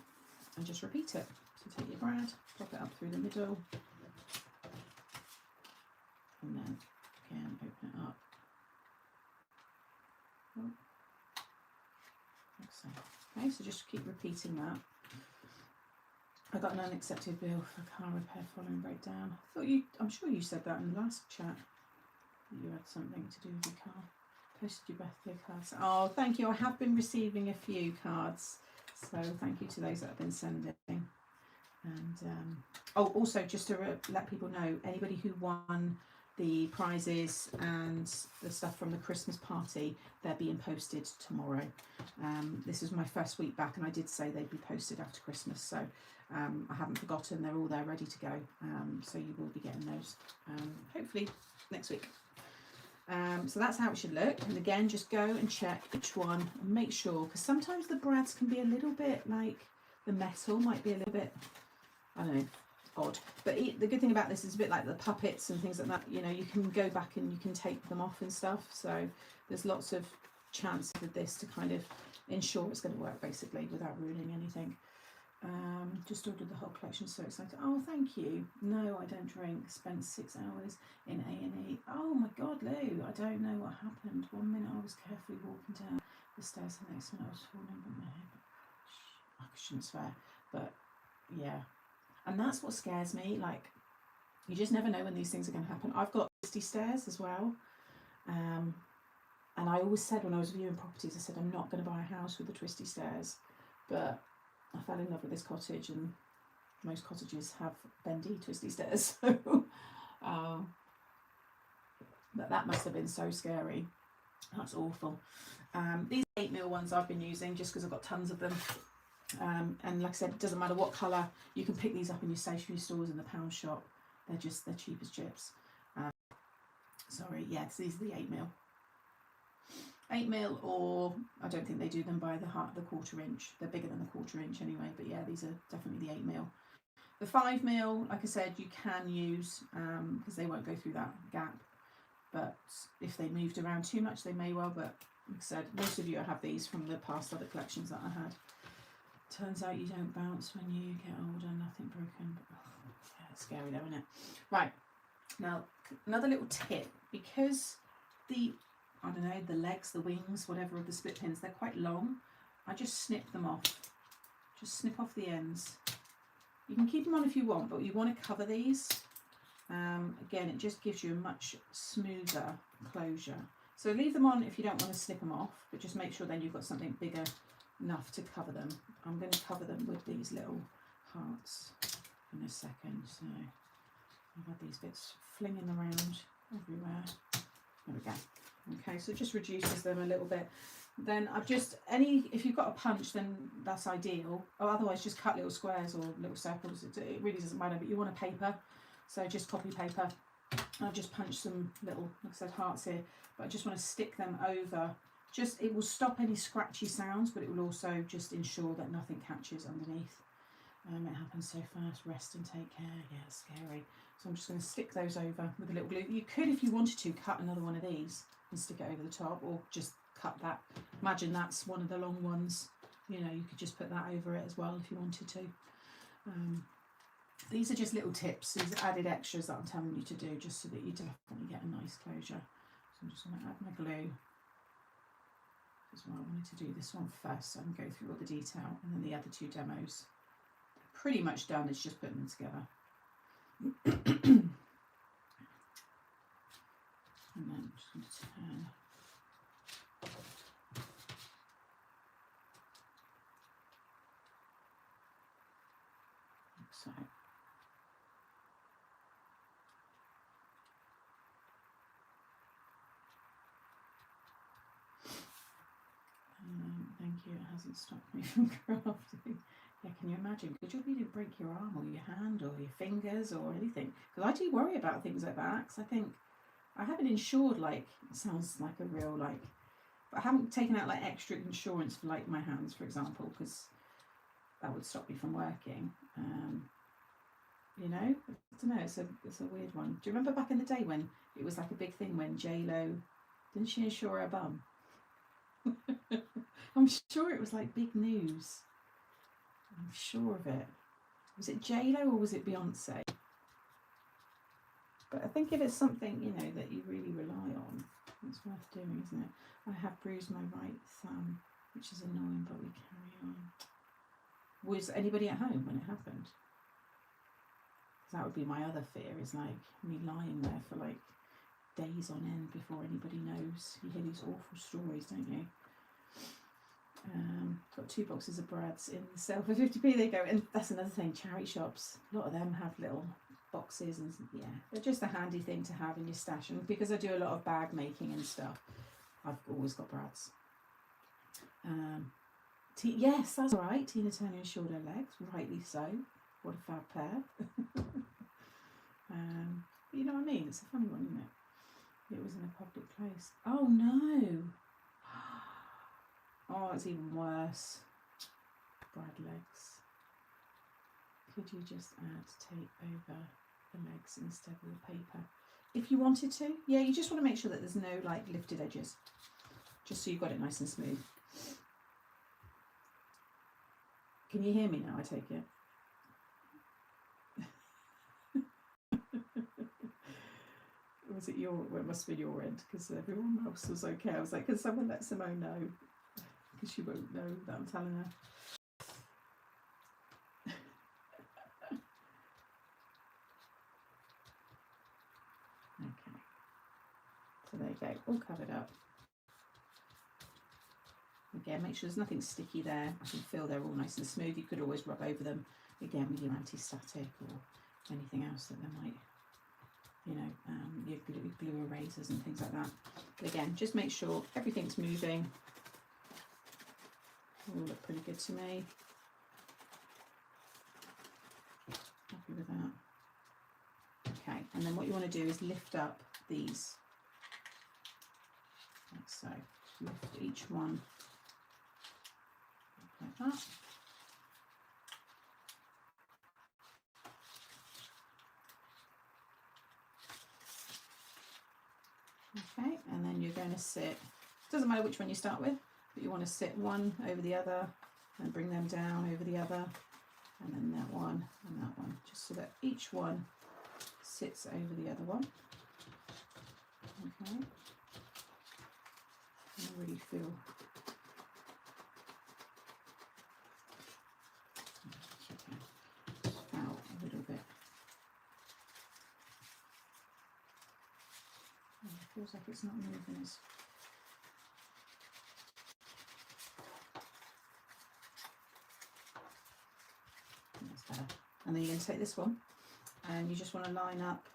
and just repeat it. So take your brad, pop it up through the middle, and then again open it up. Oh. Okay, so just keep repeating that. I got an unaccepted bill for car repair following breakdown. I'm sure you said that in the last chat. You had something to do with your car. Posted your birthday cards. Oh, thank you. I have been receiving a few cards, so thank you to those that have been sending. And oh, also just to let people know, anybody who won the prizes and the stuff from the Christmas party, they're being posted tomorrow. This is my first week back, and I did say they'd be posted after Christmas, so I haven't forgotten. They're all there ready to go, so you will be getting those hopefully next week. So that's how it should look. And again, just go and check each one and make sure, because sometimes the brads can be a little bit like, the metal might be a little bit, I don't know, odd. But the good thing about this is a bit like the puppets and things like that, you know, you can go back and you can take them off and stuff. So there's lots of chance with this to kind of ensure it's going to work basically without ruining anything. Just ordered the whole collection, so excited. Oh, thank you. No, I don't drink. Spent 6 hours in A&E. Oh my God, Lou, I don't know what happened. 1 minute I was carefully walking down the stairs, the next minute I was falling on my head. I shouldn't swear, but yeah. And that's what scares me. Like, you just never know when these things are going to happen. I've got twisty stairs as well. And I always said when I was viewing properties, I said, I'm not going to buy a house with the twisty stairs. But I fell in love with this cottage, and most cottages have bendy, twisty stairs. So, but that must have been so scary. That's awful. These 8mm ones I've been using just because I've got tons of them. And like I said, it doesn't matter what colour, you can pick these up in your stationery stores in the pound shop. They're cheap as chips. Sorry, yes, these are the 8mm. 8mm, or I don't think they do them by the 1/4 inch. They're bigger than the 1/4 inch anyway, but yeah, these are definitely the 8mm. The 5mm, like I said, you can use because they won't go through that gap. But if they moved around too much, they may well. But like I said, most of you have these from the past other collections that I had. Turns out you don't bounce when you get older, nothing broken. But, yeah, it's scary though, isn't it? Right, now another little tip, because I don't know, the legs, the wings, whatever of the split pins, they're quite long. I just snip them off. Just snip off the ends. You can keep them on if you want, but you want to cover these. Again, it just gives you a much smoother closure. So leave them on if you don't want to snip them off, but just make sure then you've got something bigger enough to cover them. I'm going to cover them with these little hearts in a second. So I've had these bits flinging around everywhere. There we go. Okay, so it just reduces them a little bit. Then I've just, if you've got a punch, then that's ideal. Or otherwise just cut little squares or little circles. It really doesn't matter, but you want a paper. So just copy paper. I've just punched some little, like I said, hearts here. But I just want to stick them over. It will stop any scratchy sounds, but it will also just ensure that nothing catches underneath. It happens so fast. Rest and take care. Yeah, it's scary. So I'm just going to stick those over with a little glue. You could, if you wanted to, cut another one of these and stick it over the top, or just cut that. Imagine that's one of the long ones. You know, you could just put that over it as well if you wanted to. These are just little tips. These are added extras that I'm telling you to do, just so that you definitely get a nice closure. So I'm just going to add my glue. That's why I wanted to do this one first, so I can go through all the detail, and then the other two demos. They're pretty much done, it's just putting them together. And then I'm just going to turn. Like so. Thank you, it hasn't stopped me from crafting. Yeah, can you imagine? Could you really break your arm or your hand or your fingers or anything? Because I do worry about things like that, because I think I haven't insured, like, it sounds like a real, like, but I haven't taken out like extra insurance for like my hands, for example, because that would stop me from working. You know, I don't know, it's a weird one. Do you remember back in the day when it was like a big thing when J-Lo, didn't she insure her bum? I'm sure it was like big news. I'm sure of it. Was it J-Lo or was it Beyonce? But I think if it's something, you know, that you really rely on, it's worth doing, isn't it? I have bruised my right thumb, which is annoying, but we carry on. Was anybody at home when it happened? That would be my other fear, is like me lying there for like days on end before anybody knows. You hear these awful stories, don't you? Got 2 boxes of Brads in the sale for 50p. There you go. And that's another thing, charity shops, a lot of them have little boxes, and yeah, they're just a handy thing to have in your stash. And because I do a lot of bag making and stuff, I've always got Brads. Yes, that's right. Tina Turner insured her legs, rightly so. What a fab pair. You know what I mean? It's a funny one, isn't it? It was in a public place. Oh no! Oh, it's even worse. Brad legs. Could you just add tape over the legs instead of the paper? If you wanted to. Yeah, you just want to make sure that there's no like lifted edges. Just so you've got it nice and smooth. Can you hear me now, I take it? Was it your, well, it must be your end, because everyone else was okay. I was like, can someone let Simone know? Because she won't know that I'm telling her. Okay. So there you go, all covered up. Again, make sure there's nothing sticky there. I can feel they're all nice and smooth. You could always rub over them, again, with your anti-static or anything else that they might, you know, your glue erasers and things like that. But again, just make sure everything's moving. All look pretty good to me. Happy with that. Okay, and then what you want to do is lift up these, like so. Lift each one like that. Okay, and then you're going to sit, doesn't matter which one you start with, but you want to sit one over the other and bring them down over the other, and then that one and that one, just so that each one sits over the other one. Okay, I really feel out a little bit. Oh, it feels like it's not moving as that's better. And then you're going to take this one and you just want to line up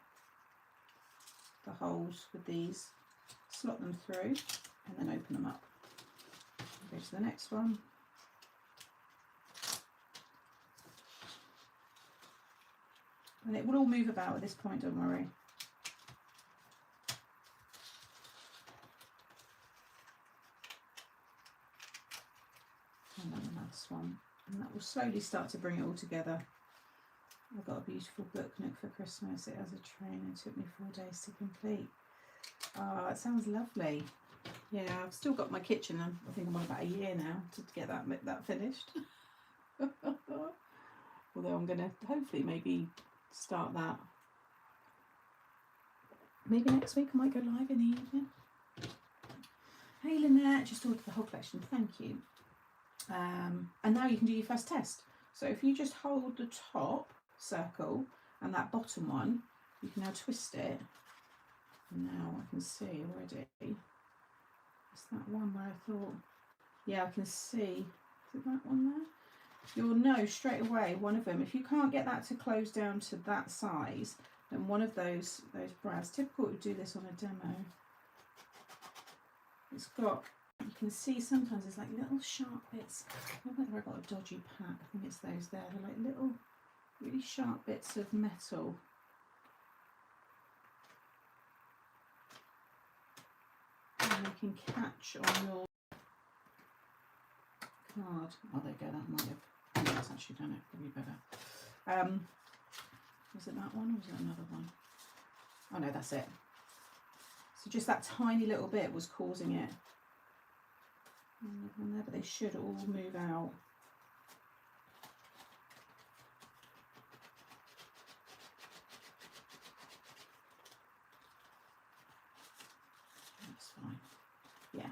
the holes with these, slot them through, and then open them up. Go to the next one. And it will all move about at this point, don't worry. And then the last one. And that will slowly start to bring it all together. I've got a beautiful book nook for Christmas. It has a train and it took me 4 days to complete. Oh, it sounds lovely. Yeah, I've still got my kitchen. I think I'm on about a year now to get that finished. Although I'm going to hopefully maybe start that. Maybe next week I might go live in the evening. Hey Lynette, just ordered the whole collection. Thank you. And now you can do your first test. So if you just hold the top circle and that bottom one, you can now twist it. Now I can see already. It's that one where I thought, yeah, I can see. Is it that one there? You'll know straight away one of them. If you can't get that to close down to that size, then one of those brads. Typical to do this on a demo. It's got, you can see sometimes there's like little sharp bits. I don't know whether I got a dodgy pack. I think it's those there. They're like little, really sharp bits of metal. And they can catch on your card. Oh, there you go. That might have. Oh, that's actually done it. Probably better. Was it that one or was it another one? Oh no, that's it. So just that tiny little bit was causing it. And there, but they should all move out. That's fine. Yeah.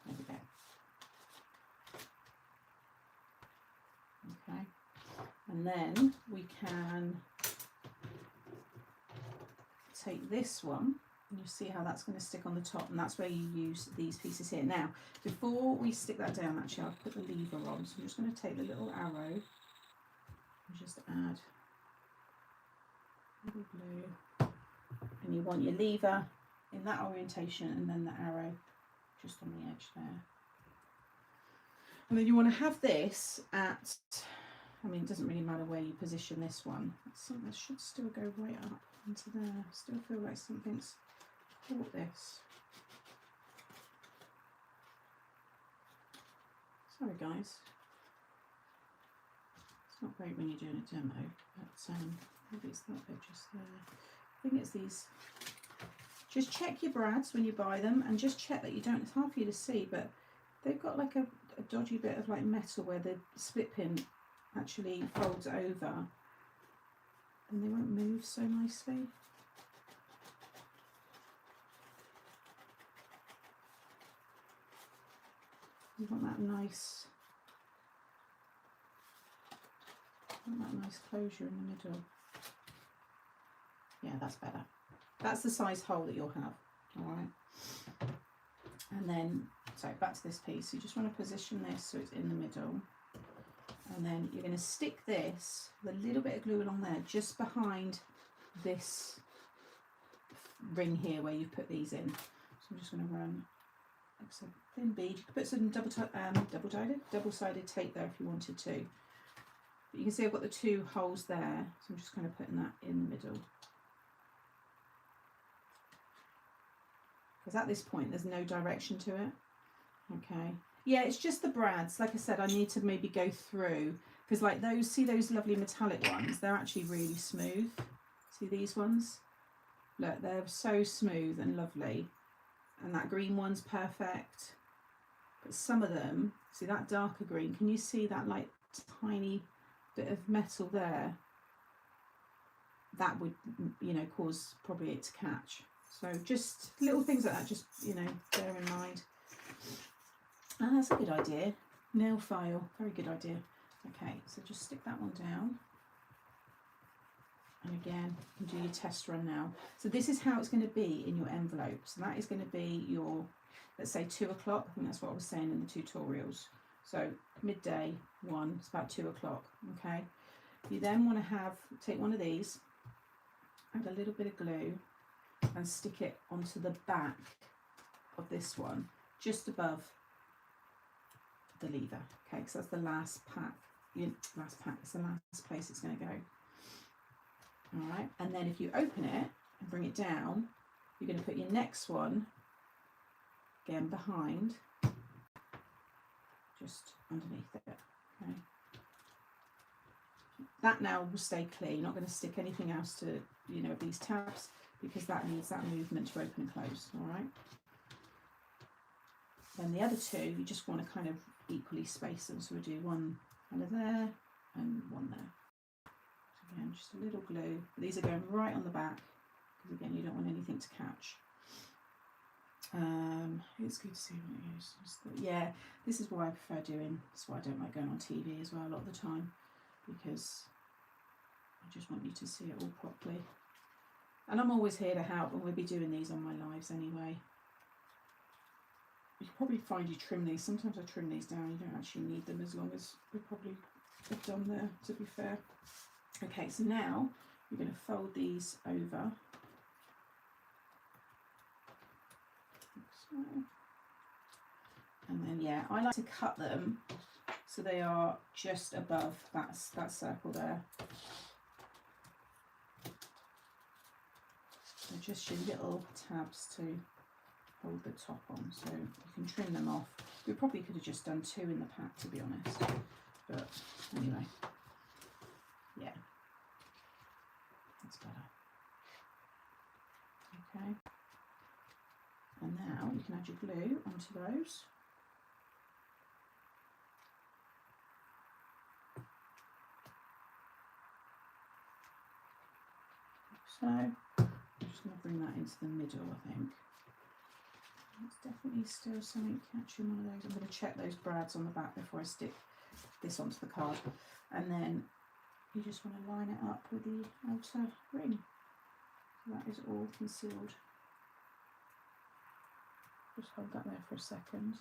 There we go. And then we can take this one, and you see how that's going to stick on the top, and that's where you use these pieces here. Now, before we stick that down, actually, I'll put the lever on. So I'm just going to take the little arrow and just add a little glue. And you want your lever in that orientation, and then the arrow just on the edge there. And then you want to have this at, I mean, it doesn't really matter where you position this one. That should still go right up into there. I still feel like something's caught this. Sorry guys. It's not great when you're doing a demo, but maybe it's that bit just there. I think it's these. Just check your brads when you buy them, and just check that you don't, it's hard for you to see, but they've got like a dodgy bit of like metal where the split pin actually folds over and they won't move so nicely. You want that nice closure in the middle. Yeah, that's better. That's the size hole that you'll have. All right. And then, so back to this piece. You just want to position this so it's in the middle. And then you're going to stick this with a little bit of glue along there, just behind this ring here where you've put these in. So I'm just going to run like some thin bead. You could put some double-sided tape there if you wanted to. But you can see I've got the two holes there, so I'm just kind of putting that in the middle. Because at this point there's no direction to it. Okay. Yeah, it's just the brads. Like I said, I need to maybe go through, because like those, see those lovely metallic ones? They're actually really smooth. See these ones? Look, they're so smooth and lovely. And that green one's perfect. But some of them, see that darker green, can you see that like tiny bit of metal there? That would, you know, cause probably it to catch. So just little things like that, just, you know, bear in mind. Ah, that's a good idea. Nail file, very good idea. Okay, so just stick that one down. And again, you can do your test run now. So this is how it's going to be in your envelope. So that is going to be your, let's say 2 o'clock. I think that's what I was saying in the tutorials. So midday 1, it's about 2 o'clock. Okay. You then want to take one of these, add a little bit of glue, and stick it onto the back of this one, just above the lever. Okay, because that's the last pack. It's the last place it's going to go. All right, and then if you open it and bring it down, you're going to put your next one again behind, just underneath it. Okay, that now will stay clear. You're not going to stick anything else to, you know, these tabs, because that needs that movement to open and close. All right. Then the other two, you just want to kind of equally space them. So we'll do one kind of there and one there. So again, just a little glue. These are going right on the back, because again, you don't want anything to catch. It's good to see when it goes. Yeah, this is why I prefer doing, that's why I don't like going on TV as well a lot of the time, because I just want you to see it all properly. And I'm always here to help, and we'll be doing these on my lives anyway. You probably find you trim these. Sometimes I trim these down. You don't actually need them as long as we probably have done there, to be fair. Okay, so now you're going to fold these over. So. And then, yeah, I like to cut them so they are just above that circle there. So just your little tabs to hold the top on, so you can trim them off. We probably could have just done 2 in the pack, to be honest, but anyway, yeah, that's better. Okay, and now you can add your glue onto those. So I'm just going to bring that into the middle, I think. It's definitely still something catching one of those. I'm going to check those brads on the back before I stick this onto the card. And then you just want to line it up with the outer ring. So that is all concealed. Just hold that there for a second.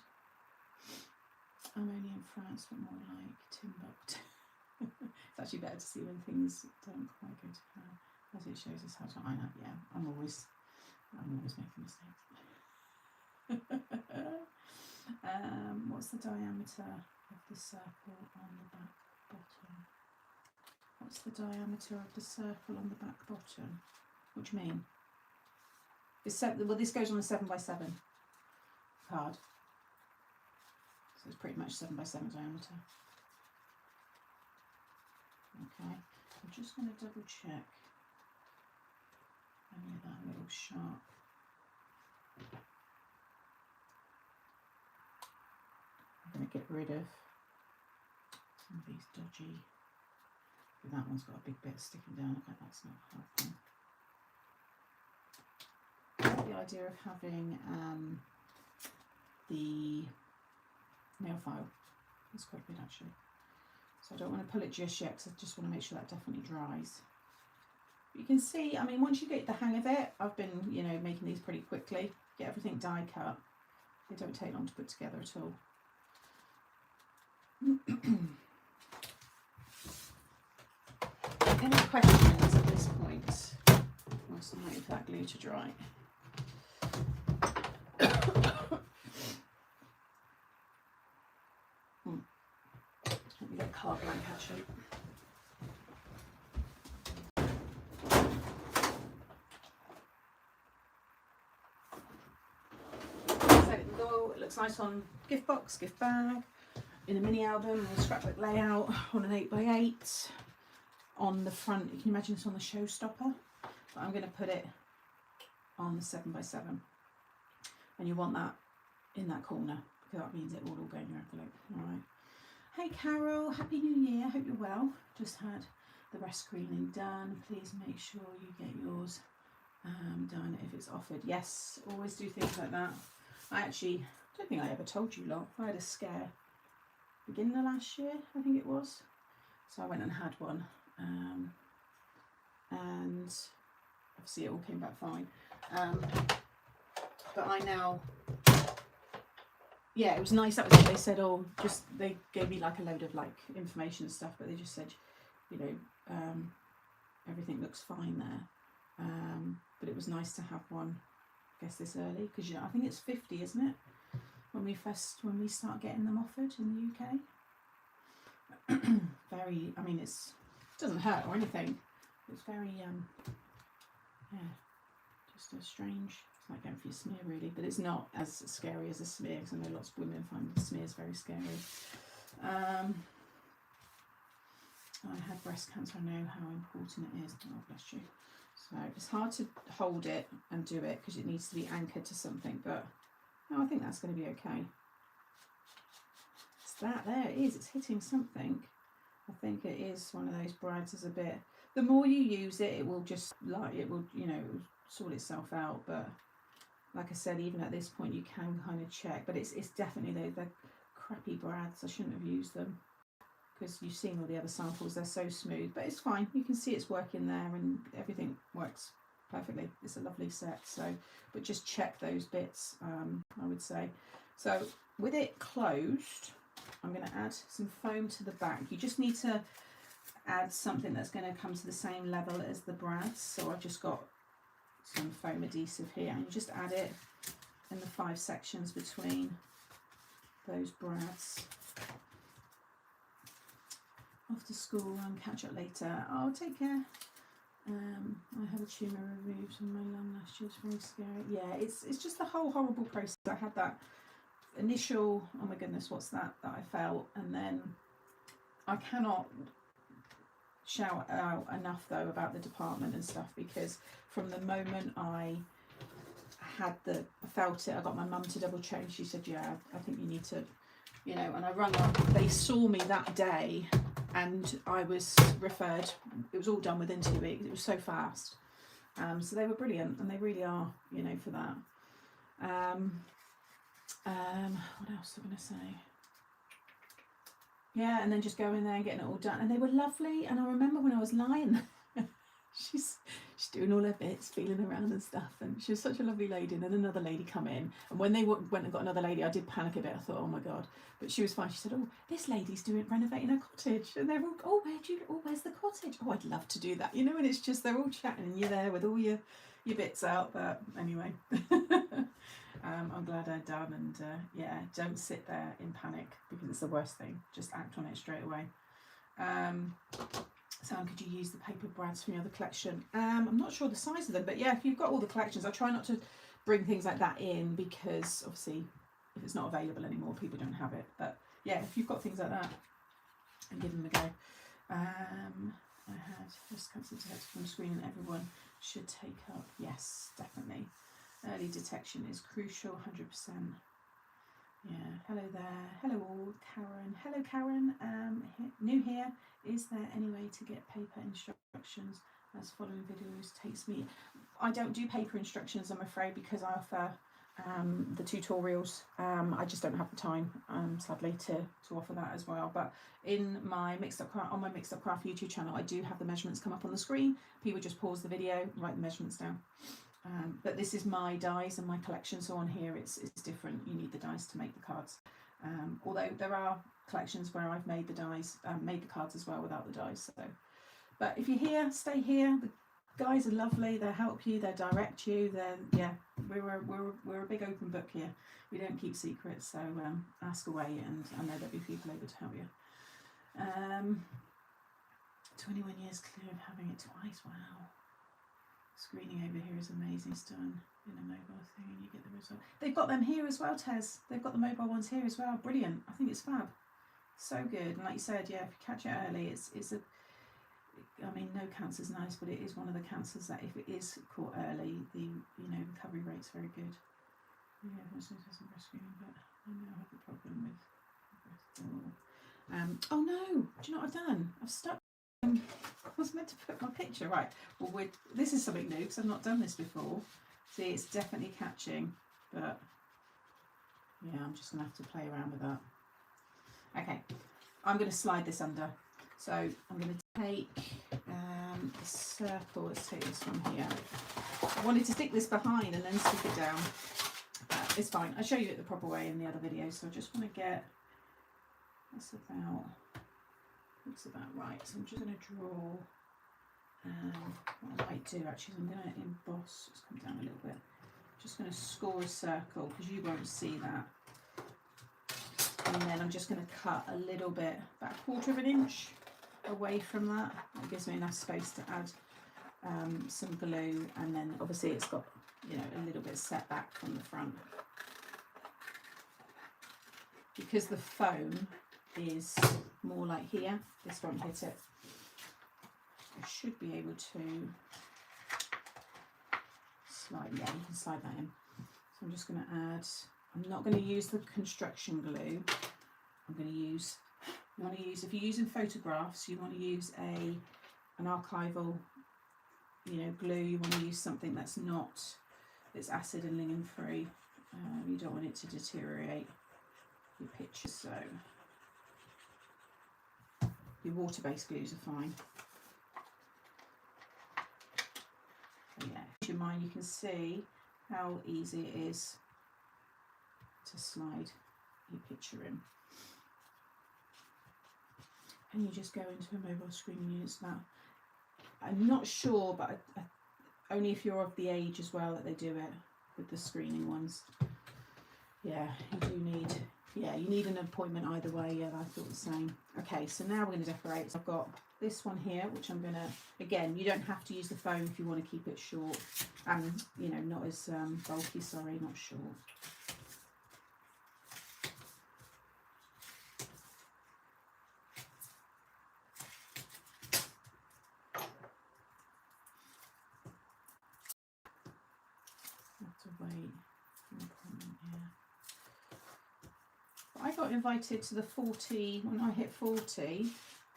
I'm only in France, but more like Timbuktu. It's actually better to see when things don't quite go to plan, as it shows us how to iron up. Yeah, I'm always making mistakes. What's the diameter of the circle on the back bottom? What's the diameter of the circle on the back bottom? What do you mean? Well, this goes on a 7x7 card. So it's pretty much 7x7 diameter. Okay, I'm just going to double check any of that little sharp. I'm going to get rid of some of these dodgy. That one's got a big bit sticking down. I bet that's not helping. The idea of having the nail file is quite good actually. So I don't want to pull it just yet because I just want to make sure that definitely dries. You can see, I mean, once you get the hang of it, I've been, you know, making these pretty quickly. Get everything die cut. They don't take long to put together at all. Any questions at this point? Whilst I'm waiting for that glue to dry. Let me get card blank actually. So it looks nice on gift box, gift bag, in a mini album, or a scrapbook layout, on an 8x8. On the front, you can imagine it's on the showstopper, but I'm going to put it on the 7x7, and you want that in that corner because that means it will all go in your envelope. All right. Hey Carol, Happy New Year. Hope you're well. Just had the breast screening done. Please make sure you get yours done if it's offered. Yes, always do things like that. I actually don't think I ever told you lot. I had a scare beginning of last year, I think it was. So I went and had one. And obviously it all came back fine, but I now, yeah, it was nice. That was it. They said, oh, just, they gave me like a load of like information and stuff, but they just said, you know, everything looks fine there, but it was nice to have one, I guess, this early, because, you know, I think it's 50, isn't it, when we start getting them offered in the UK. Very, I mean, it doesn't hurt or anything. It's very, yeah, just a strange, it's like going for your smear really, but it's not as scary as a smear, because I know lots of women find smears very scary. I had breast cancer, I know how important it is. Oh, bless you. So it's hard to hold it and do it because it needs to be anchored to something, but no, I think that's going to be okay. It's that, there it is, it's hitting something. I think it is one of those brads is a bit, the more you use it, it will just, like, it will, you know, it will sort itself out. But like I said, even at this point you can kind of check, but it's definitely the crappy brads. I shouldn't have used them because you've seen all the other samples, they're so smooth, but it's fine. You can see it's working there and everything works perfectly. It's a lovely set. So, but just check those bits, I would say. So with it closed, I'm going to add some foam to the back. You just need to add something that's going to come to the same level as the brads. So I've just got some foam adhesive here, and you just add it in the 5 sections between those brads. Off to school and catch up later. Oh, take care. I had a tumour removed from my lung last year. It's very scary. Yeah, it's just the whole horrible process. I had that initial, oh my goodness, what's that I felt, and then I cannot shout out enough though about the department and stuff, because from the moment I felt it, I got my mum to double check, and she said, yeah, I think you need to, you know, and I rung up. They saw me that day and I was referred. It was all done within 2 weeks. It was so fast. So they were brilliant, and they really are, you know, for that. What else am I going to say? Yeah, and then just going there and getting it all done. And they were lovely. And I remember when I was lying she's doing all her bits, feeling around and stuff, and she was such a lovely lady. And then another lady come in, and when they went and got another lady, I did panic a bit. I thought, oh my god, but she was fine. She said, oh, this lady's renovating her cottage, and they're all, oh, where's the cottage? Oh, I'd love to do that, you know. And it's just, they're all chatting and you're there with all your bits out. But anyway, I'm glad I'm done. And yeah, don't sit there in panic, because it's the worst thing. Just act on it straight away. So could you use the paper brads from your other collection? I'm not sure the size of them, but yeah, if you've got all the collections, I try not to bring things like that in, because obviously if it's not available anymore, people don't have it. But yeah, if you've got things like that, and give them a go. I had just cancelled from the screen, and everyone should take up. Yes, definitely. Early detection is crucial, 100%. Yeah, hello there. Hello all, Karen. Hello Karen. New here. Is there any way to get paper instructions, as following videos takes me? I don't do paper instructions, I'm afraid, because I offer the tutorials. I just don't have the time, sadly, to offer that as well. But in my Mixed Up Craft YouTube channel, I do have the measurements come up on the screen. People just pause the video, write the measurements down. But this is my dies and my collection, so on here it's different. You need the dies to make the cards. Although there are collections where I've made the dies, made the cards as well without the dies. So, but if you're here, stay here. The guys are lovely. They help you. They direct you. Then yeah, we're a big open book here. We don't keep secrets. So ask away, and I know there'll be people able to help you. 21 years clear of having it twice. Wow. Screening over here is amazing. It's done in a mobile thing and you get the result. They've got them here as well, Tez. They've got the mobile ones here as well. Brilliant. I think it's fab. So good. And like you said, yeah, if you catch it early, it's a, I mean, no cancer's nice, but it is one of the cancers that if it is caught early, the recovery rate's very good. Yeah, it wasn't breast screening, but I know I have a problem with oh no, do you know what I've done? I've stuck. I was meant to put my picture right. Well, this is something new because I've not done this before. See, it's definitely catching, but yeah, I'm just gonna have to play around with that. Okay, I'm going to slide this under. So I'm going to take a circle. Let's take this one here. I wanted to stick this behind and then stick it down. It's fine. I'll show you it the proper way in the other video. So I just want to get, looks about right. So I'm just going to draw, what I might do actually is I'm going to emboss, just come down a little bit. Just going to score a circle because you won't see that. And then I'm just going to cut a little bit, about 1/4 of an inch away from that. That gives me enough space to add some glue, and then obviously it's got, a little bit set back from the front. Because the foam is more like here, this won't hit it. I should be able to slide, yeah, you can slide that in. So I'm just going to add, I'm not going to use the construction glue. I'm going to use, if you're using photographs, you want to use an archival, glue. You want to use something that's acid and lignin free. You don't want it to deteriorate your pictures. So your water-based glues are fine. So yeah, in your mind, you can see how easy it is to slide your picture in. And you just go into a mobile screen and use that. I'm not sure, but only if you're of the age as well that they do it with the screening ones. Yeah, you need an appointment either way. Yeah, I thought the same. Okay, so now we're going to decorate. So I've got this one here, which I'm going to, again, you don't have to use the foam if you want to keep it short and, not as bulky, sorry, not short. I got invited to the 40, when I hit 40,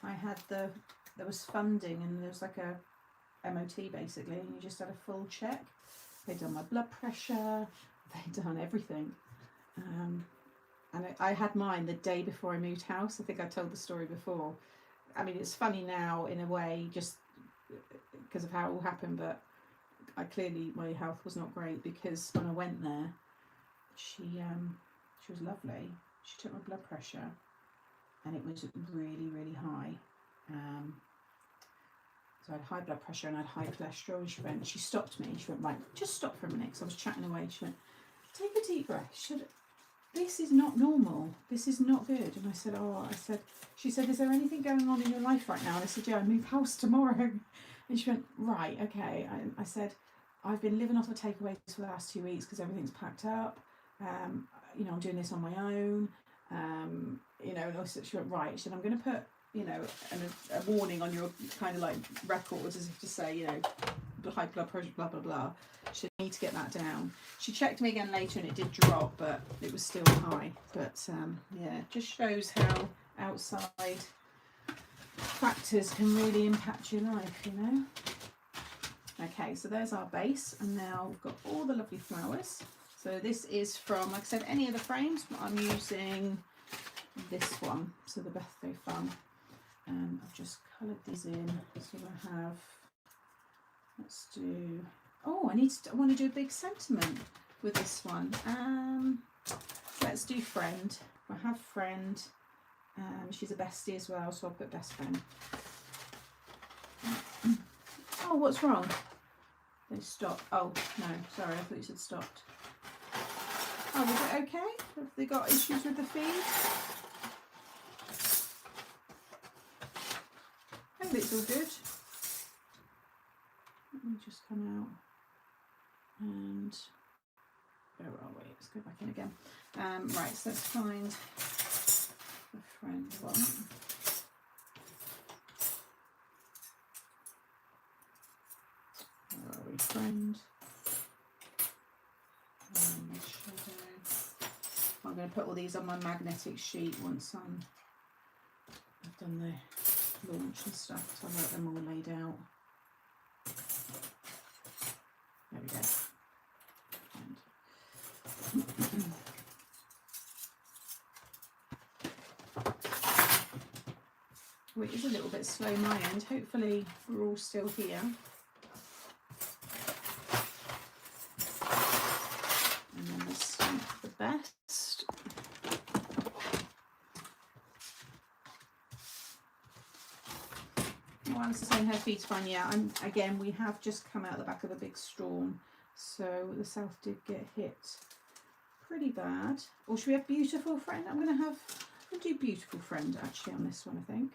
there was funding and there was like a MOT basically, and you just had a full check. They'd done my blood pressure, they'd done everything. and I had mine the day before I moved house. I think I told the story before. I mean, it's funny now in a way, just because of how it all happened, but my health was not great, because when I went there, she was lovely. She took my blood pressure, and it was really, really high. So I had high blood pressure and I had high cholesterol. And she stopped me. She went, right, just stop for a minute, because I was chatting away. She went, take a deep breath. This is not normal. This is not good. And I said, she said, is there anything going on in your life right now? And I said, yeah, I move house tomorrow. And she went, right, okay. I said, I've been living off the takeaways for the last 2 weeks because everything's packed up. You know, I'm doing this on my own. You know, and also she went, right. She said, I'm going to put, you know, a warning on your kind of like records, as if to say, you know, high blood pressure, blah, blah, blah. She need to get that down. She checked me again later and it did drop, but it was still high. But yeah, it just shows how outside factors can really impact your life, you know. Okay, so there's our base, and now we've got all the lovely flowers. So this is from, like I said, any of the frames, but I'm using this one, so the birthday fun. I've just coloured these in. So I have, let's do, oh, I want to do a big sentiment with this one. Let's do friend. I have friend. She's a bestie as well, so I'll put best friend. Oh, what's wrong? They stopped. Oh, no, sorry, I thought you said stopped. Oh, was it okay? Have they got issues with the feed? I think it's all good. Let me just come out and where are we? Let's go back in again. Right, so let's find the friend one. Where are we? Friend. Shadow. I'm going to put all these on my magnetic sheet once I've done the launch and stuff, so I've got them all laid out. There we go. Well, it is a little bit slow my end. Hopefully we're all still here. And then let's stamp the best. Oh, Alice is saying her feet's fine. Yeah, again, we have just come out the back of a big storm, so the south did get hit pretty bad. Or should we have beautiful friend? We'll do beautiful friend actually on this one, I think.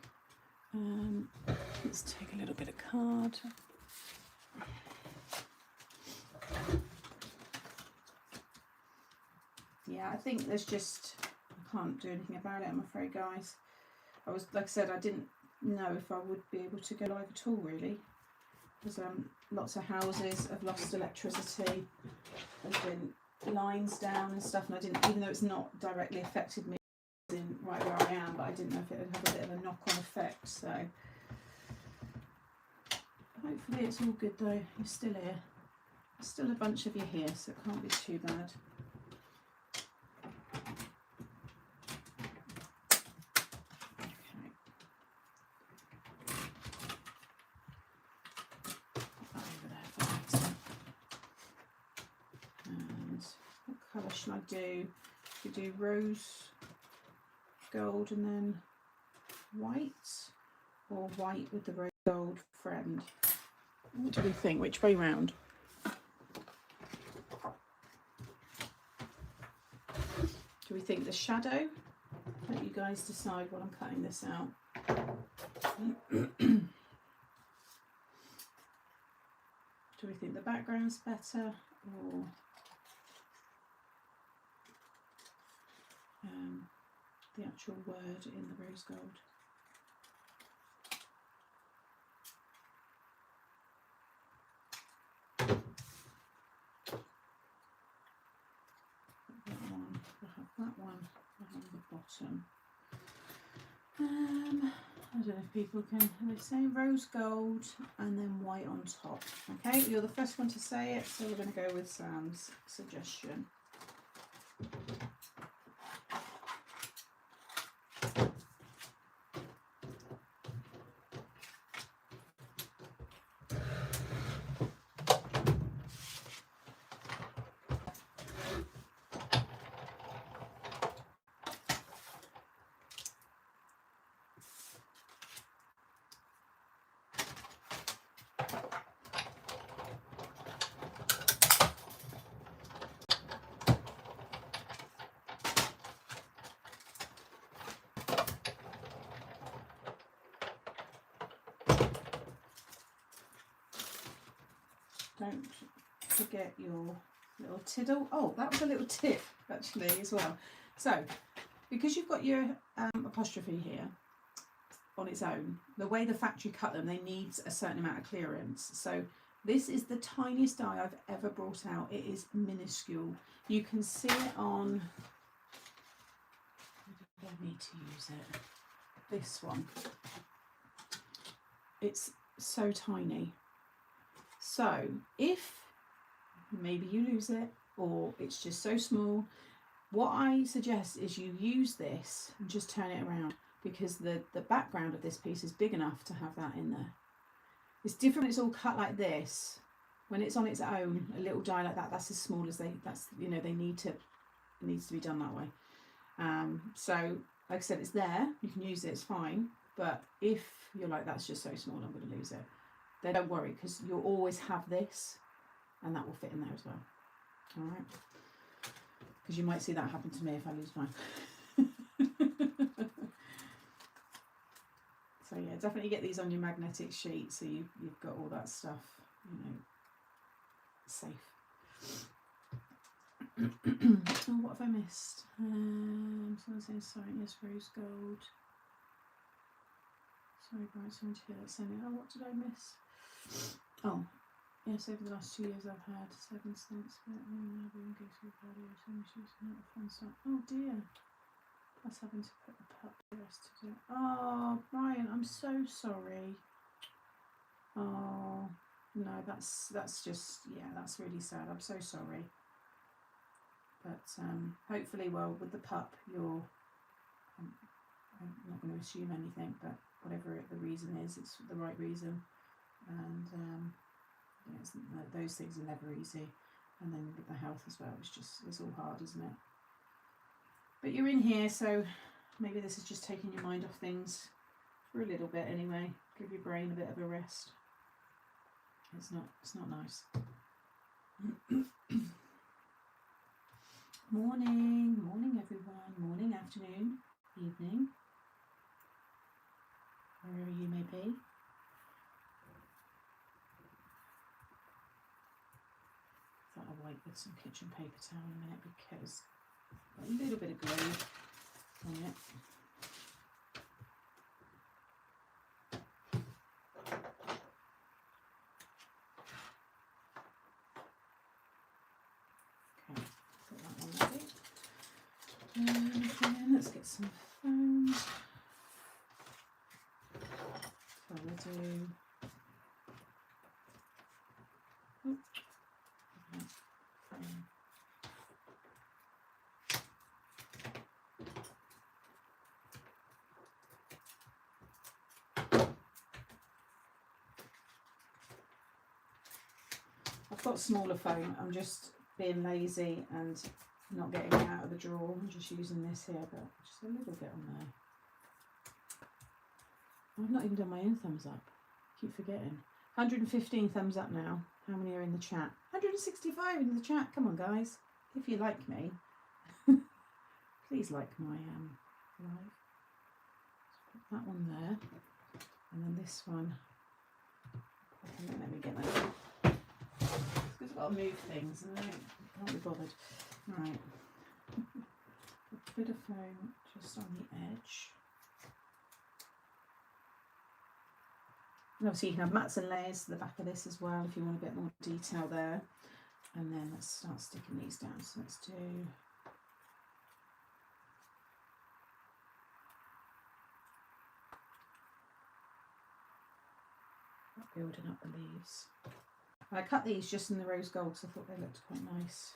Let's take a little bit of card. Yeah, I think there's just, I can't do anything about it, I'm afraid, guys. Like I said, I didn't know if I would be able to go live at all, really. Because lots of houses have lost electricity. There's been lines down and stuff, and I didn't, even though it's not directly affected me right where I am, but I didn't know if it would have a bit of a knock-on effect, so hopefully it's all good though. You're still here. There's still a bunch of you here, so it can't be too bad. Okay. Put that over there for next one. And what colour should I do? Should we do rose gold and then white, or white with the rose gold friend? What do we think? Which way round? Do we think the shadow? Let you guys decide while I'm cutting this out. Do we think the background's better, or the actual word in the rose gold? That one, we'll have that one on the bottom. I don't know if people can, they say rose gold and then white on top. Okay, you're the first one to say it, so we're going to go with Sam's suggestion. don't forget your little tiddle. Oh, that was a little tip actually as well. So because you've got your apostrophe here on its own, the way the factory cut them, they need a certain amount of clearance. So this is the tiniest die I've ever brought out. It is minuscule. You can see it on, I need to use it, this one. It's so tiny. So if maybe you lose it or it's just so small, what I suggest is you use this and just turn it around, because the background of this piece is big enough to have that in there. It's different when it's all cut like this. When it's on its own, a little die like that, that's as small as they need to, it needs to be done that way. So like I said, it's there, you can use it, it's fine. But if you're like, that's just so small, I'm going to lose it, then don't worry, because you'll always have this and that will fit in there as well. All right, because you might see that happen to me if I lose mine. So yeah, definitely get these on your magnetic sheet so you've got all that stuff, you know, safe. Oh, what have I missed? Someone saying sorry, yes, rose gold. Sorry, bright, sorry to hear that sending. Oh, what did I miss? Oh, yes, over the last 2 years I've had 7 cents, but go through cardio, so she's not a fun stuff. Oh dear. Plus having to put the pup the rest to do. Oh, Brian, I'm so sorry. Oh no, that's just, yeah, that's really sad. I'm so sorry. But hopefully, well, with the pup, you're, I'm not going to assume anything, but whatever the reason is, it's the right reason. And those things are never easy. And then with the health as well, it's all hard, isn't it? But you're in here, so maybe this is just taking your mind off things for a little bit anyway. Give your brain a bit of a rest. It's not nice. Morning everyone. Morning, afternoon, evening, wherever you may be. I thought I'll wipe with some kitchen paper towel in a minute because a little bit of glue on it. Okay, put that one ready. And then let's get some foam. So we'll do. Oh, foam. I've got smaller foam. I'm just being lazy and not getting it out of the drawer. I'm just using this here, but just a little bit on there. I've not even done my own thumbs up. Keep forgetting. 115 thumbs up now. How many are in the chat? 165 in the chat. Come on, guys. If you like me, please like my live. Put that one there, and then this one. Let me get that. Because I've got to move things and I can't be bothered. Right. Put a bit of foam just on the edge. And obviously you can have mats and layers to the back of this as well if you want a bit more detail there. And then let's start sticking these down. So let's do building up the leaves. I cut these just in the rose gold because I thought they looked quite nice.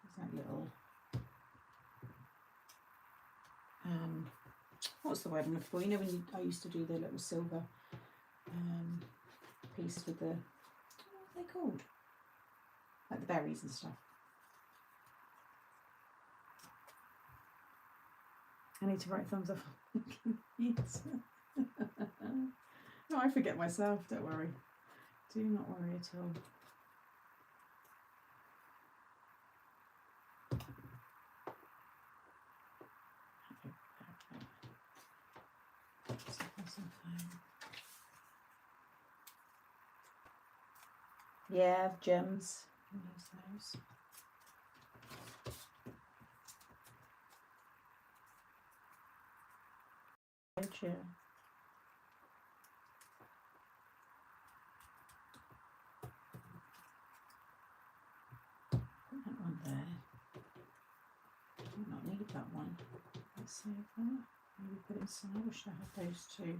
There's that little what's the word I'm looking for? You know when I used to do the little silver pieces with the, what are they called? Like the berries and stuff. I need to write thumbs up. Yes. No, I forget myself, don't worry. Do not worry at all. Yeah, gems. Use those. Yeah. Put that one there. Do not need that one. Let's save that. Maybe put it inside, or should I have those two?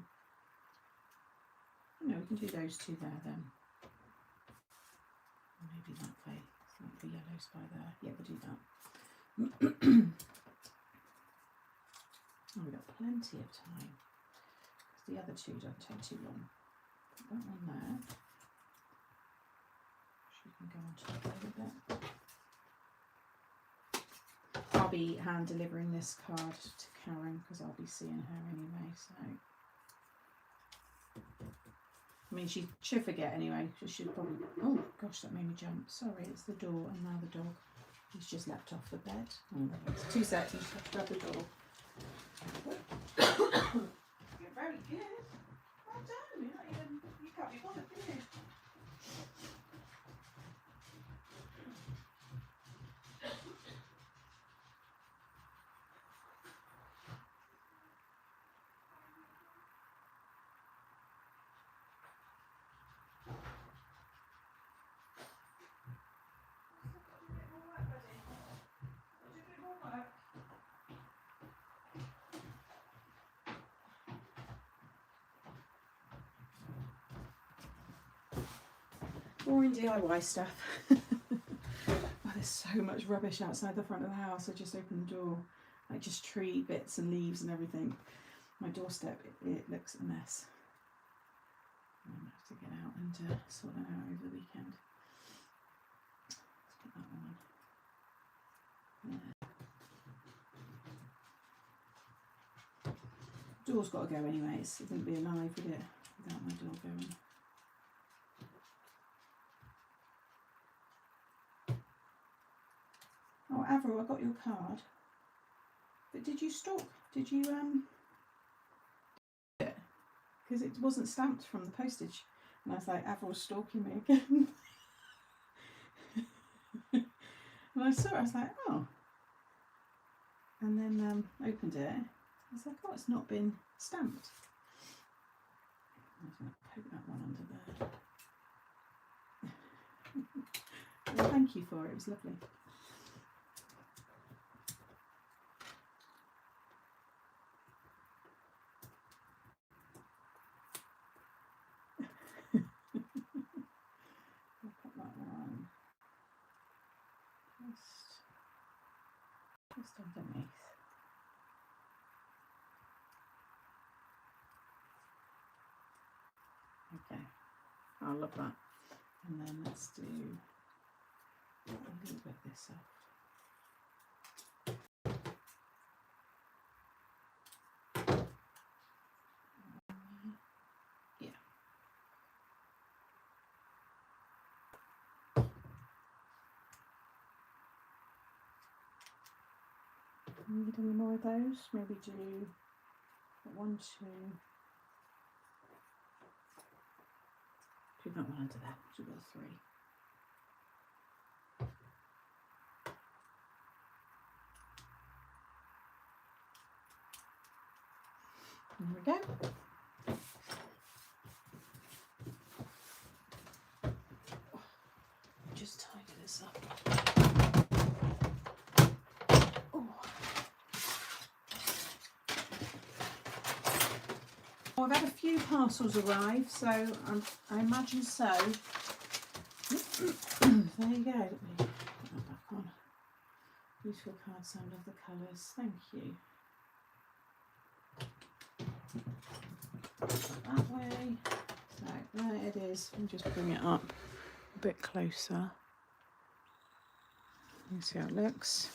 No, we can do those two there then. Maybe that way. Like the yellows by there. Yeah, we'll do that. Oh, we've got plenty of time. The other two don't take too long. Put that one there. She can go on top a little bit. I'll be hand delivering this card to Karen because I'll be seeing her anyway, so I mean she should forget anyway. She should probably, oh gosh, that made me jump. Sorry, it's the door, and now the dog, he's just leapt off the bed. Oh, it's 2 seconds, I just have to grab the door. You're very good. Well done. You're not even, you can't be bothered, can you? Boring DIY stuff. Oh, there's so much rubbish outside the front of the house. I just opened the door, like just tree bits and leaves and everything. My doorstep, it looks a mess. I'm going to have to get out and sort that out over the weekend. Let's put that one there. Door's got to go anyway. It wouldn't be alive, would it, without my door going? Oh, Avril, I got your card. But did you stalk? Did you it? Because it wasn't stamped from the postage, and I was like, Avril's stalking me again. And I saw it. I was like, oh. And then opened it. I was like, oh, it's not been stamped. I was going to poke that one under there. Well, thank you for it. It was lovely. I'll put that one just underneath. Okay, I love that. And then let's do a little bit of this off. Yeah. Need any more of those? Maybe do 1, 2. Do that one under that. So we've got 3. There we go. Just tidy this up. Oh, I've had a few parcels arrive, so I imagine so. There you go. Let me put that back on. Beautiful card, sound of the colours. Thank you. That way. So there it is. Let me just bring it up a bit closer. You see how it looks.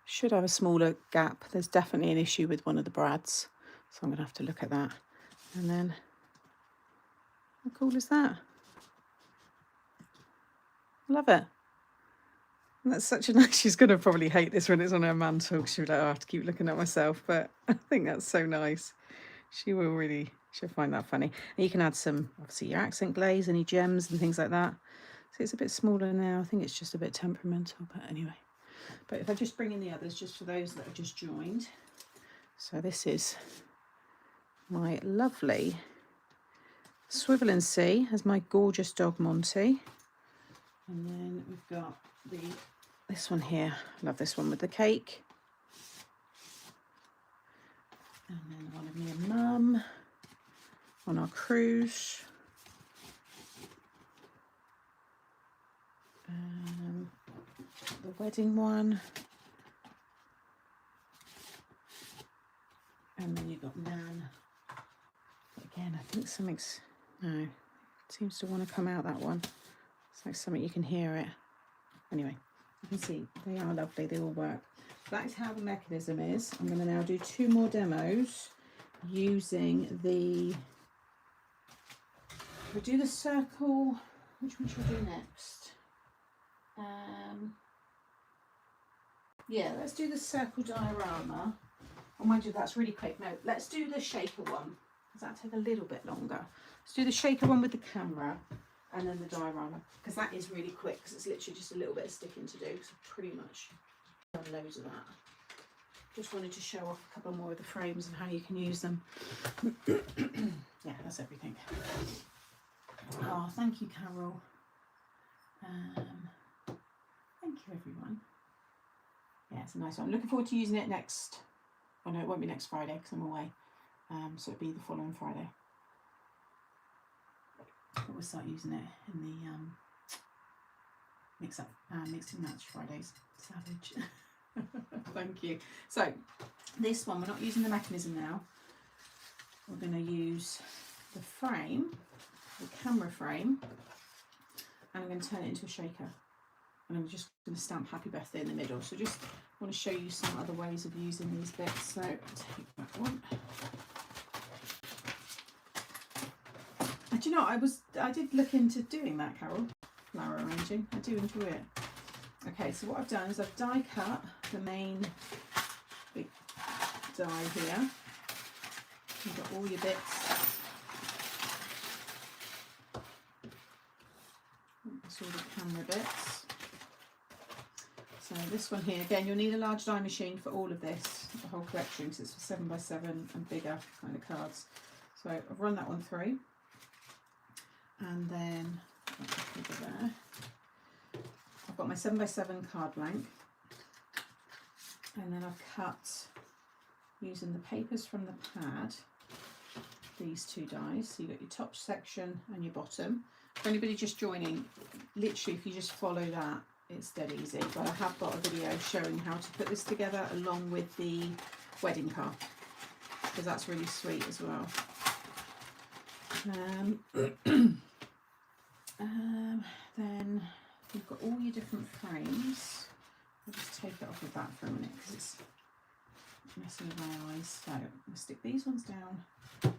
Should have a smaller gap. There's definitely an issue with one of the brads, so I'm going to have to look at that. And then, how cool is that? Love it. And that's such a nice, she's going to probably hate this when it's on her mantle, because she'll be like, oh, I have to keep looking at myself, but I think that's so nice. She will really She'll find that funny. And you can add some, obviously, your accent glaze, any gems and things like that. So it's a bit smaller now. I think it's just a bit temperamental, but anyway. But if I just bring in the others, just for those that have just joined. So this is my lovely Swivel See as my gorgeous dog Monty. And then we've got this one here. I love this one with the cake. And then one of me and Mum on our cruise. The wedding one. And then you've got Nan. But again, I think something's, no, it seems to want to come out, that one. It's like something, you can hear it. Anyway, you can see they are lovely, they all work. That is how the mechanism is. I'm going to now do 2 more demos using the, we'll do the circle. Which one should we do next? Yeah, let's do the circle diorama. Oh, mind you, that's really quick. No, let's do the shaker one, because that'll take a little bit longer. Let's do the shaker one with the camera and then the diorama, because that is really quick, because it's literally just a little bit of sticking to do. So pretty much done loads of that. Just wanted to show off a couple more of the frames and how you can use them. Yeah, that's everything. Oh, thank you, Carol. Thank you, everyone. Yeah, it's a nice one. I'm looking forward to using it next. Oh no, it won't be next Friday because I'm away. So it'll be the following Friday. But we'll start using it in the mix and match Fridays. Savage. Thank you. So this one, we're not using the mechanism now. We're going to use the frame, the camera frame, and I'm going to turn it into a shaker. And I'm just going to stamp happy birthday in the middle. So just want to show you some other ways of using these bits. So take that one. And do you know, I did look into doing that, Carol, flower arranging. I do enjoy it. Okay, so what I've done is I've die cut the main big die here. You've got all your bits. That's all the camera bits. So this one here, again, you'll need a large die machine for all of this, the whole collection, because it's for 7x7 and bigger kind of cards. So I've run that one through, and then there. I've got my 7x7 card blank, and then I've cut, using the papers from the pad, these 2 dies. So you've got your top section and your bottom. For anybody just joining, literally if you just follow that, it's dead easy. But I have got a video showing how to put this together along with the wedding card, because that's really sweet as well. Then you've got all your different frames. I'll just take it off of that for a minute because it's messing with my eyes. So I'll stick these ones down,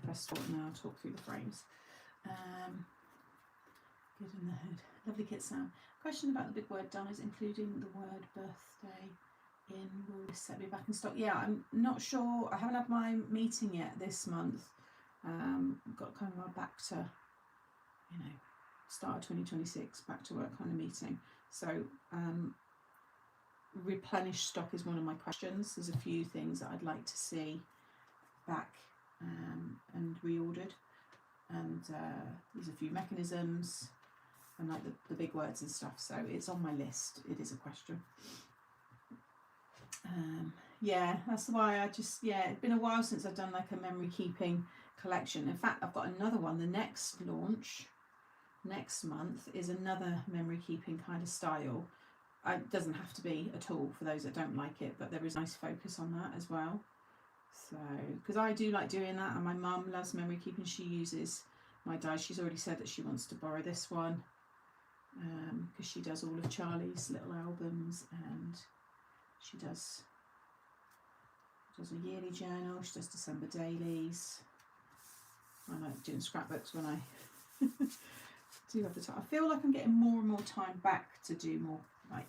press stop, and then I'll talk through the frames. Good in the hood. Lovely kit, Sam. Question about the big word dies, including the word birthday in. Will this set be back in stock? Yeah, I'm not sure. I haven't had my meeting yet this month. I've got kind of my back to, you know, start of 2026, back to work kind of meeting. So replenish stock is one of my questions. There's a few things that I'd like to see back and reordered. And there's a few mechanisms and like the big words and stuff, so it's on my list. It is a question. Yeah, that's why I just, yeah, it's been a while since I've done like a memory keeping collection. In fact, I've got another one. The next launch next month is another memory keeping kind of style. It doesn't have to be at all for those that don't like it, but there is a nice focus on that as well. So, because I do like doing that, and my mum loves memory keeping. She uses my dies. She's already said that she wants to borrow this one because she does all of Charlie's little albums, and she does a yearly journal. She does December dailies. I like doing scrapbooks when I do have the time. I feel like I'm getting more and more time back to do more like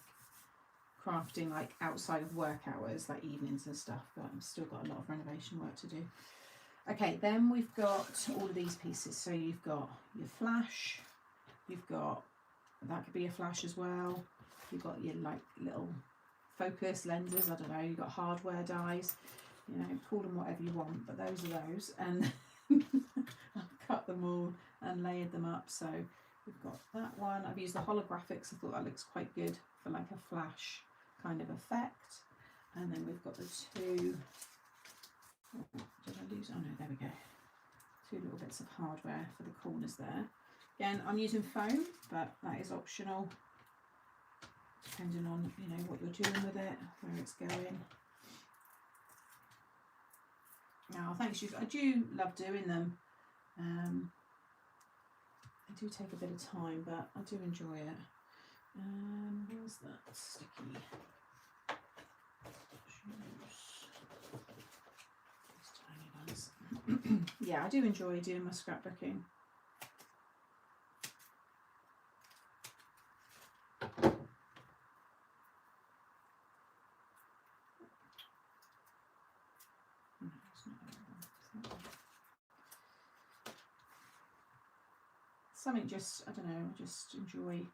crafting, like outside of work hours, like evenings and stuff, but I've still got a lot of renovation work to do. Okay, then we've got all of these pieces. So you've got your flash, you've got, that could be a flash as well. You've got your like little focus lenses, I don't know, you've got hardware dies, you know, call them whatever you want, but those are those. And I've cut them all and layered them up. So we've got that one. I've used the holographics. I thought that looks quite good for like a flash kind of effect. And then we've got the two, oh, did I lose? Oh no, there we go. Two little bits of hardware for the corners there. Again, I'm using foam, but that is optional, depending on, you know, what you're doing with it, where it's going. Now, thanks, I do love doing them. They do take a bit of time, but I do enjoy it. Where's that sticky? These tiny ones. Yeah, I do enjoy doing my scrapbooking. Something just, I don't know, I just enjoy,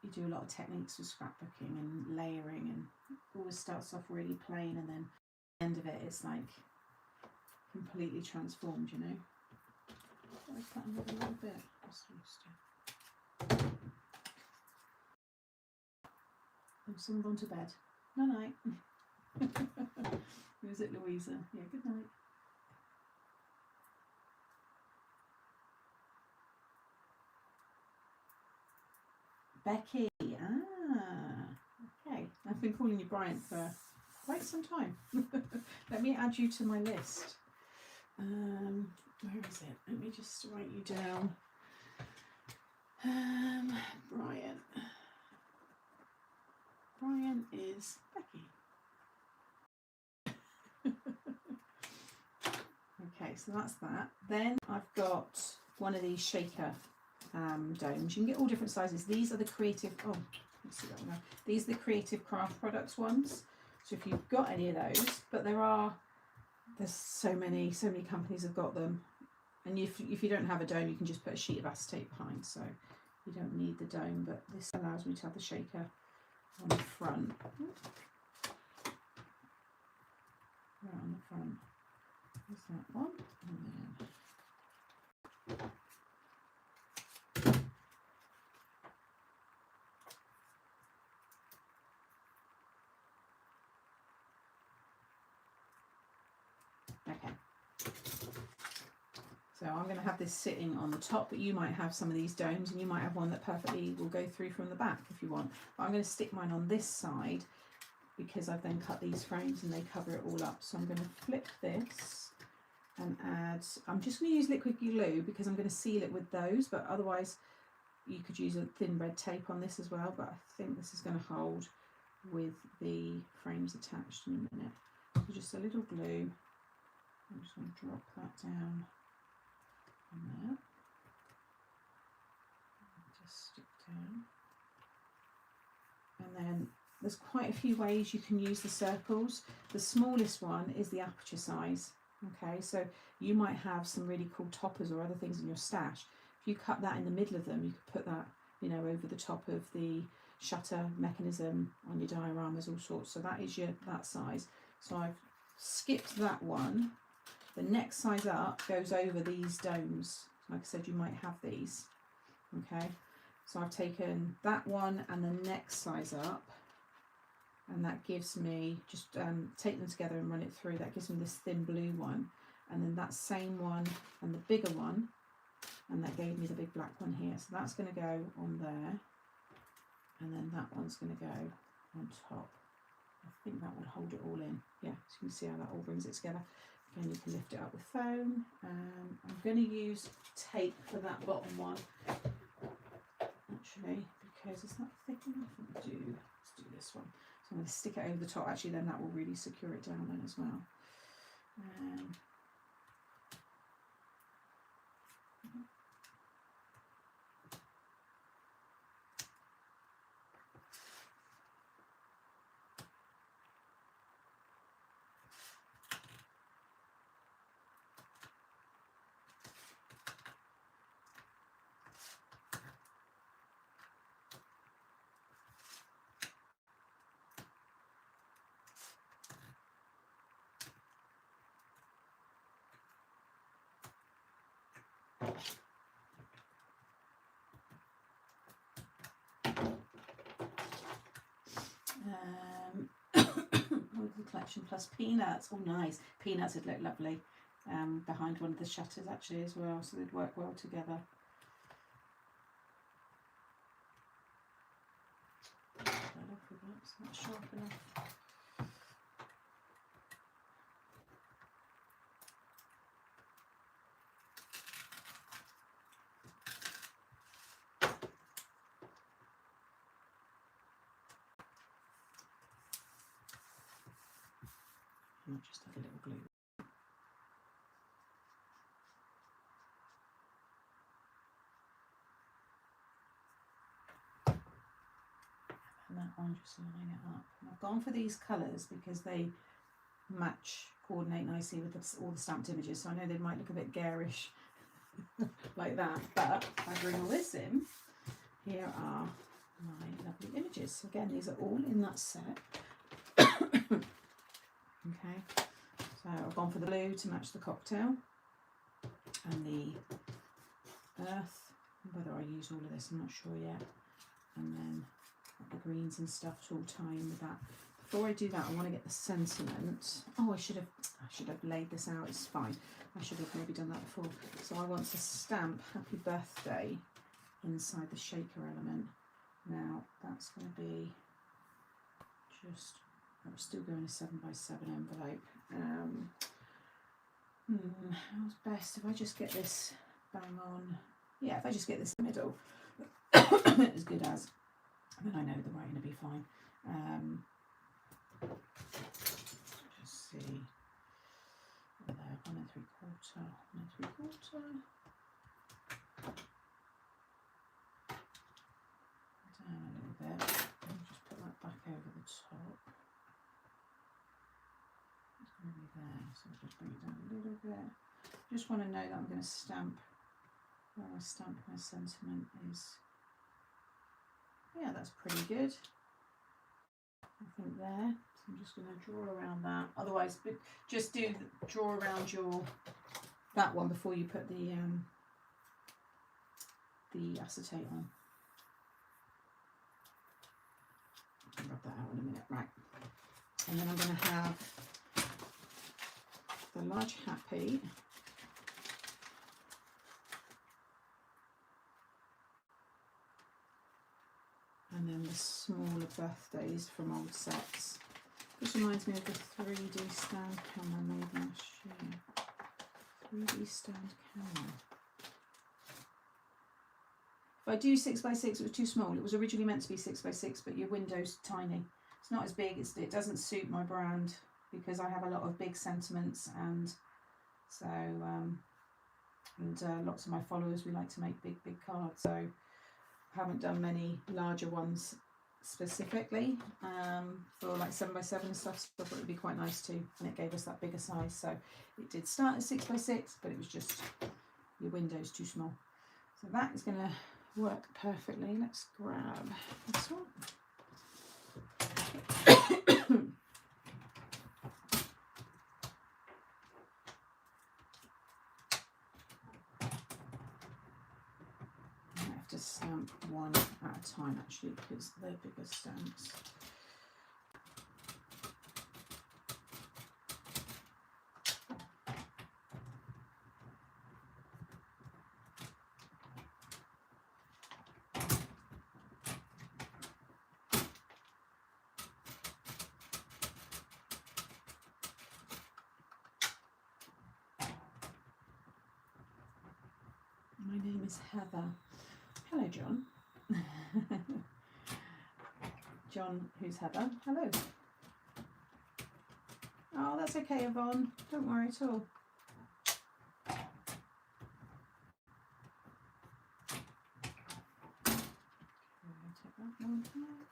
you do a lot of techniques with scrapbooking and layering, and it always starts off really plain and then at the end of it it's like completely transformed, you know. I cut another little bit. Oh, someone gone to bed. Night night. Who was it, Louisa? Yeah, good night. Becky. Okay. I've been calling you Bryant for quite some time. Let me add you to my list. Where is it? Let me just write you down. Bryant. Bryant is Becky. Okay, so that's that. Then I've got one of these shaker domes. You can get all different sizes. These are the creative, oh, let's see that one now. These are the Creative Craft Products ones. So if you've got any of those, but there's so many companies have got them. And if you don't have a dome, you can just put a sheet of acetate behind, so you don't need the dome, but this allows me to have the shaker on the front. Right on the front. There's that one. And then okay. So I'm going to have this sitting on the top, but you might have some of these domes and you might have one that perfectly will go through from the back if you want. But I'm going to stick mine on this side because I've then cut these frames and they cover it all up. So I'm going to flip this and add, I'm just going to use liquid glue because I'm going to seal it with those, but otherwise you could use a thin red tape on this as well, but I think this is going to hold with the frames attached in a minute. So just a little glue. I'm just going to drop that down on there. Just stick down. And then there's quite a few ways you can use the circles. The smallest one is the aperture size. Okay, so you might have some really cool toppers or other things in your stash. If you cut that in the middle of them, you could put that, you know, over the top of the shutter mechanism on your dioramas, all sorts. So that is that size. So I've skipped that one. The next size up goes over these domes. Like I said, you might have these. Okay, so I've taken that one and the next size up, and that gives me, just take them together and run it through, that gives me this thin blue one, and then that same one and the bigger one, and that gave me the big black one here. So that's going to go on there, and then that one's going to go on top. I think that would hold it all in. Yeah, so you can see how that all brings it together. Again, you can lift it up with foam. I'm going to use tape for that bottom one, actually, because it's not thick enough. Let's do this one. So I'm going to stick it over the top. Actually, then that will really secure it down then as well. Local collection plus peanuts. Oh, nice. Peanuts would look lovely behind one of the shutters actually as well, so they'd work well together. It's not sharp enough. I'll just have a little glue. And that one, just line it up. And I've gone for these colours because they match, coordinate nicely with all the stamped images, so I know they might look a bit garish like that, but if I bring all this in, here are my lovely images. So again, these are all in that set. Okay, so I've gone for the blue to match the cocktail and the earth. Whether I use all of this, I'm not sure yet. And then the greens and stuff to all tie in with that. Before I do that, I want to get the sentiment. Oh, I should have laid this out. It's fine. I should have maybe done that before. So I want to stamp "Happy Birthday" inside the shaker element. Now that's going to be just. I'm still going a 7x7 envelope. How's best if I just get this bang on? Yeah, if I just get this in the middle, as good as, then I know the writing will be fine. Just see. There, 1 3/4, 1 3/4. Down a little bit. I'll just put that back over the top. It's going to be there, so I'll just bring it down a little bit. Just want to know that I'm going to stamp where I stamp my sentiment is. Yeah, that's pretty good. I think there. So I'm just going to draw around that. Otherwise, but just draw around that one before you put the acetate on. I'll rub that out in a minute, right? And then I'm going to have the large happy. And then the smaller birthdays from old sets. This reminds me of the 3D stand camera made last year. 3D stand camera. If I do 6x6, it was too small. It was originally meant to be 6x6, but your window's tiny. It's not as big. It doesn't suit my brand because I have a lot of big sentiments, and so lots of my followers, we like to make big cards. So I haven't done many larger ones specifically for like 7x7 and stuff, so I thought it would be quite nice too, and it gave us that bigger size. So it did start at 6x6, but it was just your window's too small. So that is going to work perfectly. Let's grab this one. I have to stamp one at a time actually because they're bigger stamps. My name is Heather. Hello, John. John, who's Heather? Hello. Oh, that's okay, Yvonne. Don't worry at all. Take that one off. And then I'll put that one underneath.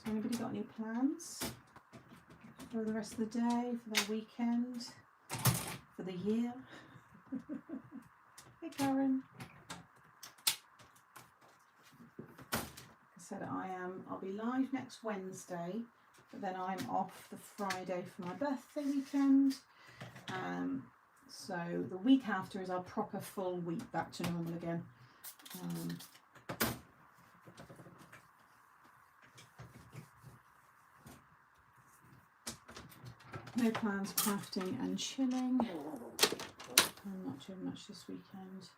So anybody got any plans for the rest of the day, for their weekend, for the year? Hey Karen. Like I said, I'll be live next Wednesday, but then I'm off the Friday for my birthday weekend. So the week after is our proper full week back to normal again. No plans, crafting and chilling. I'm not doing much this weekend.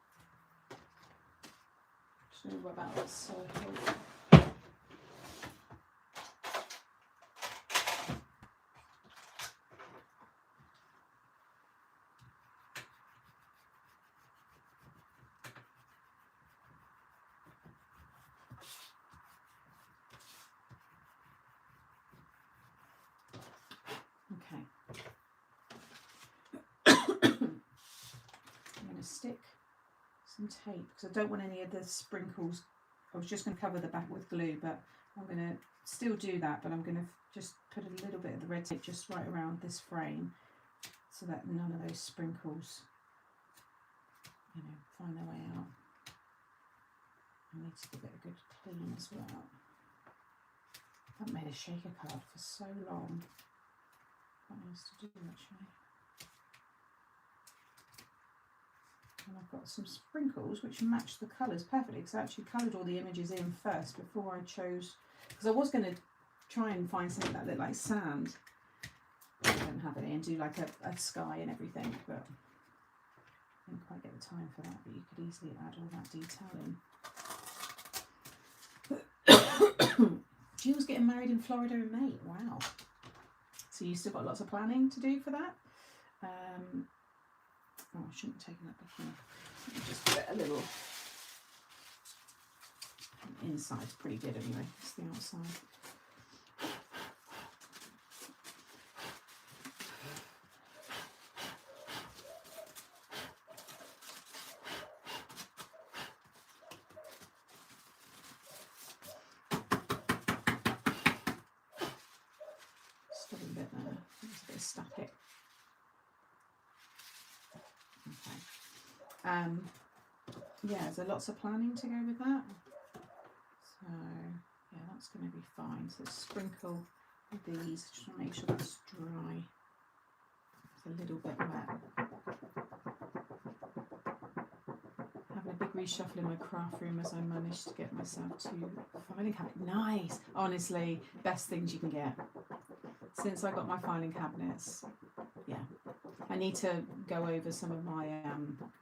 So what about this circle? Stick some tape because I don't want any of the sprinkles. I was just going to cover the back with glue, but I'm going to still do that, but I'm going to just put a little bit of the red tape just right around this frame so that none of those sprinkles, you know, find their way out. I need to give it a good clean as well. I haven't made a shaker card for so long. What else to do actually? And I've got some sprinkles which match the colours perfectly because I actually coloured all the images in first before I chose, because I was going to try and find something that looked like sand. I don't have any and do like a sky and everything, but I didn't quite get the time for that, but you could easily add all that detail in. Jill's getting married in Florida in May. Wow. So you still got lots of planning to do for that? Oh, I shouldn't have taken that before. Let me just give it a little. The inside's pretty good anyway. It's the outside. Still a bit there. It's a bit static. Yeah, so lots of planning to go with that. So yeah, that's going to be fine. So sprinkle with these, just want to make sure that's dry. It's a little bit wet. Having a big reshuffle in my craft room as I managed to get myself to filing cabinet. Nice! Honestly, best things you can get. Since I got my filing cabinets, yeah. I need to go over some of my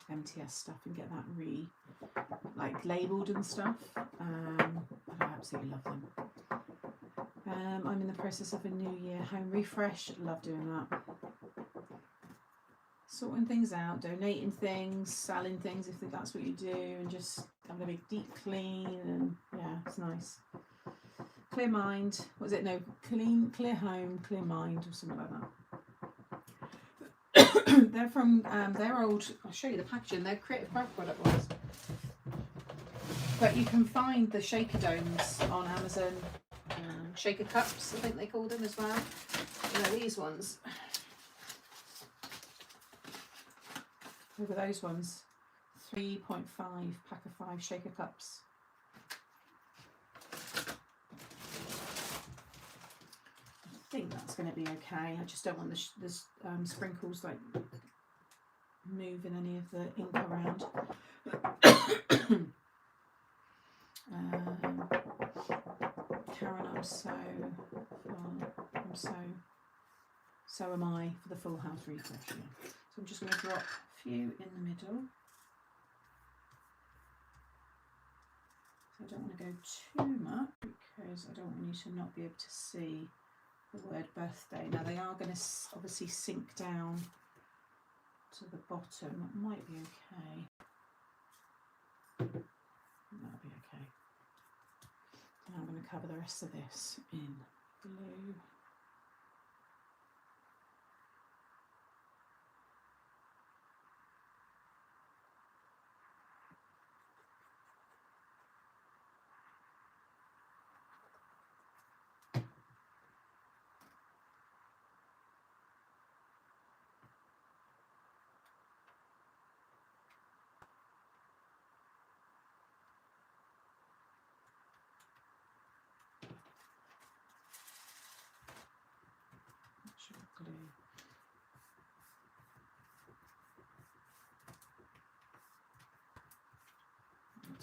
MTS stuff and get that labelled and stuff. But I absolutely love them. I'm in the process of a New Year home refresh. Love doing that. Sorting things out, donating things, selling things if that's what you do, and just having a big deep clean, and yeah, it's nice. Clear mind. What is it? No, clear home, clear mind, or something like that. They're from their old, I'll show you the packaging, they're Creative Craft product ones. But you can find the shaker domes on Amazon, shaker cups, I think they call them as well. You know, these ones. Look at those ones. 3.5 pack of 5 shaker cups. I think that's going to be okay. I just don't want the sprinkles like moving any of the ink around. Karen, so am I for the full house refresh. Yeah. So I'm just going to drop a few in the middle. So I don't want to go too much because I don't want you to not be able to see the word birthday. Now they are going to obviously sink down to the bottom. That might be okay. That'll be okay. And I'm going to cover the rest of this in blue.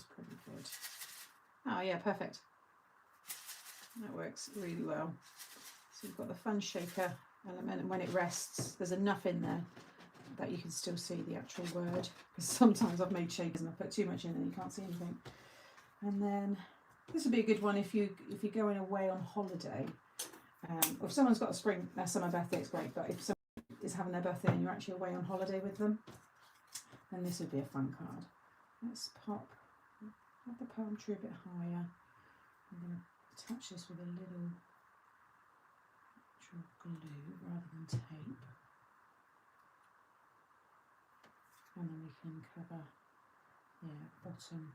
That's pretty good. Oh yeah, perfect. That works really well. So you've got the fun shaker element, and when it rests, there's enough in there that you can still see the actual word. Because sometimes I've made shakers and I put too much in and you can't see anything. And then this would be a good one if you're going away on holiday. Or if someone's got a summer birthday, it's great. But if someone is having their birthday and you're actually away on holiday with them, then this would be a fun card. Let's pop the palm tree a bit higher. I'm going to attach this with a little glue rather than tape. And then we can cover, bottom.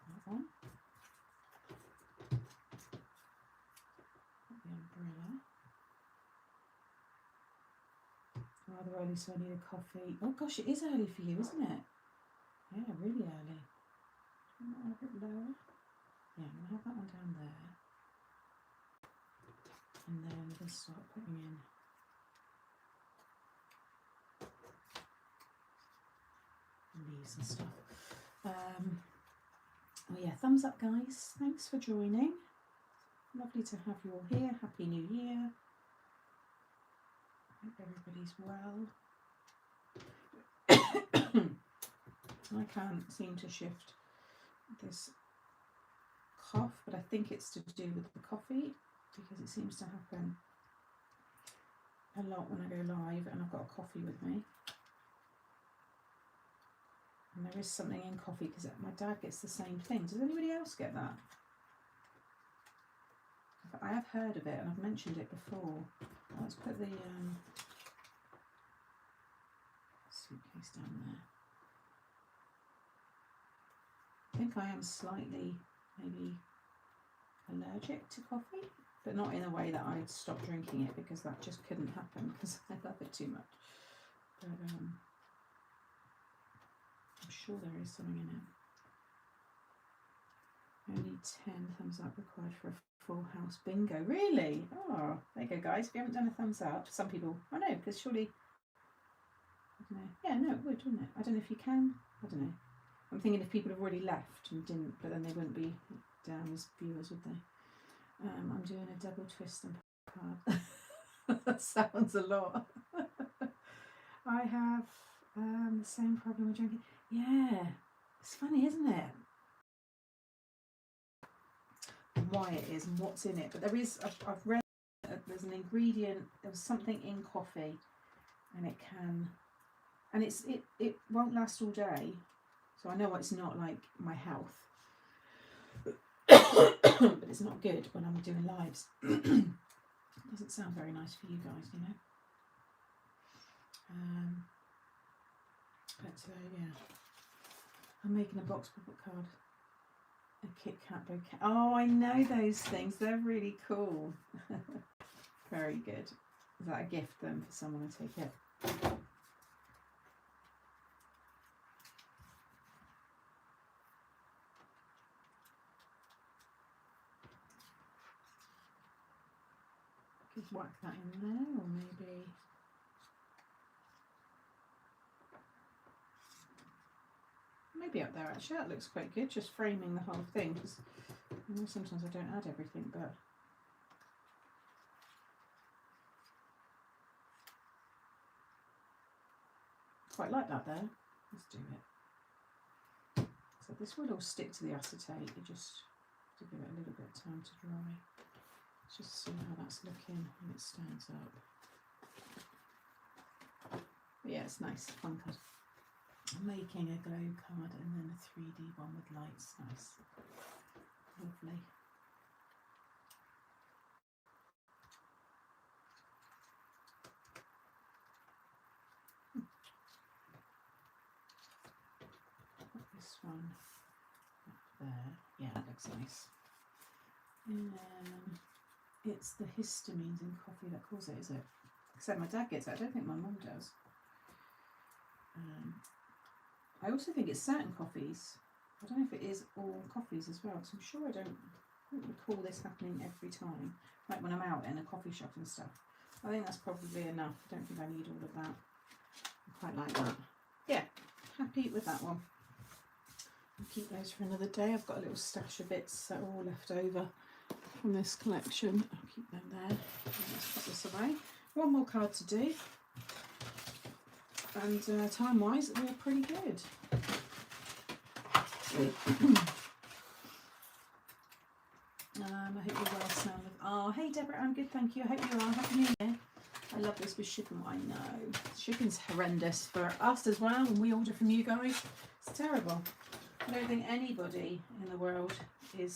That one. The umbrella. Rather early, so I need a coffee. Oh gosh, it is early for you, isn't it? Yeah, really early. Do you want that a bit lower? Yeah, I'm going to have that one down there. And then we're going to start putting in leaves and stuff. Oh yeah, thumbs up guys. Thanks for joining. Lovely to have you all here. Happy New Year. Hope everybody's well. I can't seem to shift this cough, but I think it's to do with the coffee because it seems to happen a lot when I go live and I've got a coffee with me. And there is something in coffee because my dad gets the same thing. Does anybody else get that? I have heard of it and I've mentioned it before. Let's put the suitcase down there. I think I am slightly maybe allergic to coffee, but not in a way that I'd stop drinking it because that just couldn't happen because I love it too much. But I'm sure there is something in it. Only 10 thumbs up required for a full house bingo. Really? Oh, there you go, guys. If you haven't done a thumbs up, some people, I know, because surely, I don't know. Yeah, no, it would, wouldn't it? I don't know if you can. I don't know. I'm thinking if people have already left and didn't, but then they wouldn't be down as viewers, would they? I'm doing a double twist and card. That sounds a lot. I have the same problem with drinking. Yeah, it's funny, isn't it? And why it is and what's in it. But there is, I've read there's an ingredient, there's something in coffee, and it can, and it won't last all day. So I know it's not like my health, but it's not good when I'm doing lives. It doesn't sound very nice for you guys, you know. But yeah, I'm making a box puppet card, a Kit Kat bouquet. Oh, I know those things. They're really cool. Very good. Is that a gift then for someone to take it? Could whack that in there, or maybe up there actually. That looks quite good, just framing the whole thing, because you know, sometimes I don't add everything, but quite like that there. Let's do it. So this will all stick to the acetate, you just have to give it a little bit of time to dry. Let's just see how that's looking when it stands up. But yeah, it's nice, fun card. I'm making a glow card and then a 3D one with lights. Nice. Lovely. Put this one up there. Yeah, that looks nice. And it's the histamines in coffee that cause it, is it? Except my dad gets it. I don't think my mum does. I also think it's certain coffees. I don't know if it is all coffees as well, because I'm sure I don't don't recall this happening every time, like when I'm out in a coffee shop and stuff. I think that's probably enough. I don't think I need all of that. I quite like that. Yeah, happy with that one. I'll keep those for another day. I've got a little stash of bits that are all left over from this collection. I'll keep them there. Let's put this away. One more card to do. And time-wise, they're pretty good. I hope you're well, Sam. Oh, hey Deborah, I'm good, thank you. I hope you are. Happy New Year. I love this with shipping. I know. Shipping's horrendous for us as well when we order from you guys. It's terrible. I don't think anybody in the world is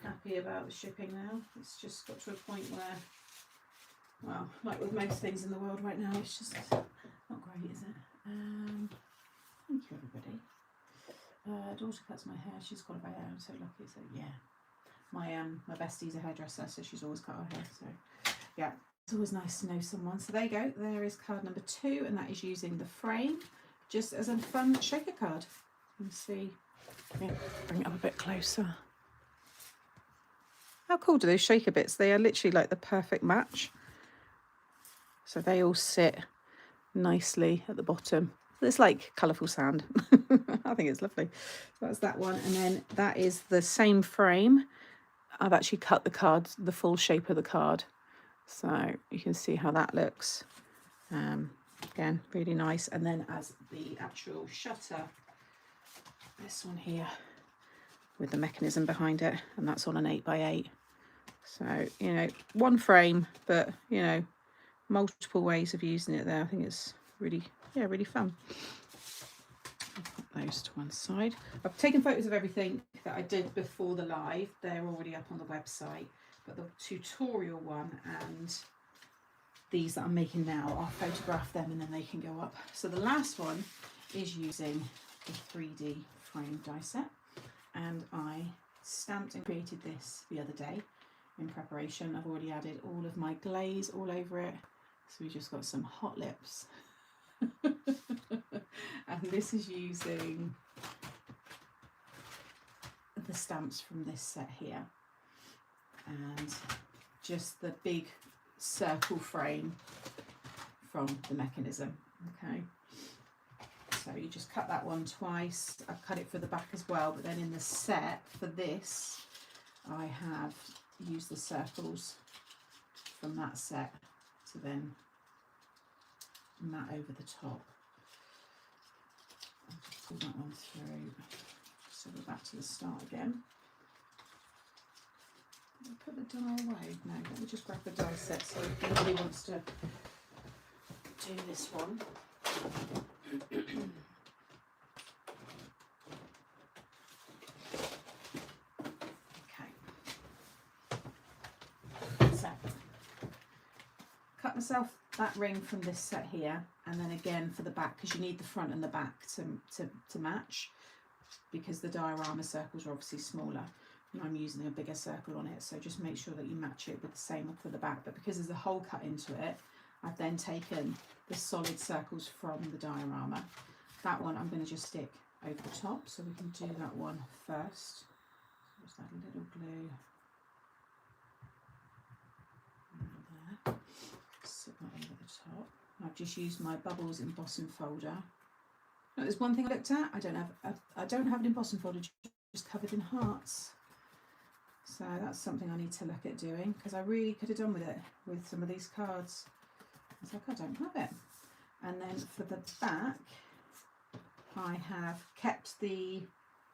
happy about the shipping now. It's just got to a point where, well, like with most things in the world right now, it's just not great, is it? Thank you, everybody. Daughter cuts my hair. She's got a hair. I'm so lucky. So yeah, my bestie's a hairdresser, so she's always cut her hair. So yeah, it's always nice to know someone. So there you go. There is card number 2, and that is using the frame just as a fun shaker card. Let's see. Yeah, bring it up a bit closer. How cool do those shaker bits? They are literally like the perfect match. So they all sit nicely at the bottom. It's like colourful sand. I think it's lovely. So that's that one. And then that is the same frame. I've actually cut the card, the full shape of the card. So you can see how that looks. Again, really nice. And then as the actual shutter, this one here with the mechanism behind it. And that's on an 8x8. So, you know, one frame, but, you know, multiple ways of using it there. I think it's really, yeah, really fun. I'll put those to one side. I've taken photos of everything that I did before the live. They're already up on the website, but the tutorial one and these that I'm making now, I'll photograph them and then they can go up. So the last one is using the 3D frame die set, and I stamped and created this the other day in preparation. I've already added all of my glaze all over it. So we just got some hot lips. And this is using the stamps from this set here. And just the big circle frame from the mechanism. Okay. So you just cut that one twice. I've cut it for the back as well, but then in the set for this, I have used the circles from that set to then mat over the top. I'll just pull that one through. So we're back to the start again. Did I put the die away? No, let me just grab the die set so if anybody wants to do this one. Cut myself that ring from this set here, and then again for the back, because you need the front and the back to match, because the diorama circles are obviously smaller and I'm using a bigger circle on it, so just make sure that you match it with the same for the back. But because there's a hole cut into it, I've then taken the solid circles from the diorama. That one I'm going to just stick over the top, so we can do that one first. Just that little glue. There. Sit that over the top. I've just used my Bubbles embossing folder. Now, there's one thing I looked at. I don't have an embossing folder just covered in hearts. So that's something I need to look at doing, because I really could have done with it with some of these cards. It's like, I don't have it. And then for the back, I have kept the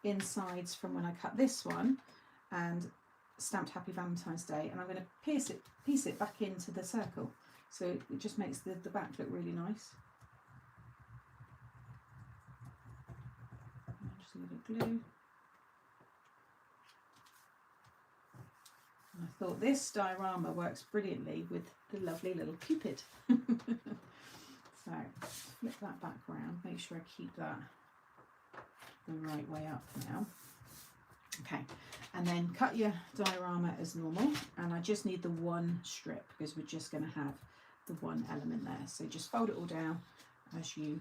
insides from when I cut this one and stamped Happy Valentine's Day, and I'm going to piece it back into the circle, so it just makes the back look really nice. Just a little glue. And I thought this diorama works brilliantly with the lovely little Cupid. So flip that back round, make sure I keep that the right way up now. Okay, and then cut your diorama as normal, and I just need the one strip because we're just going to have the one element there. So just fold it all down as you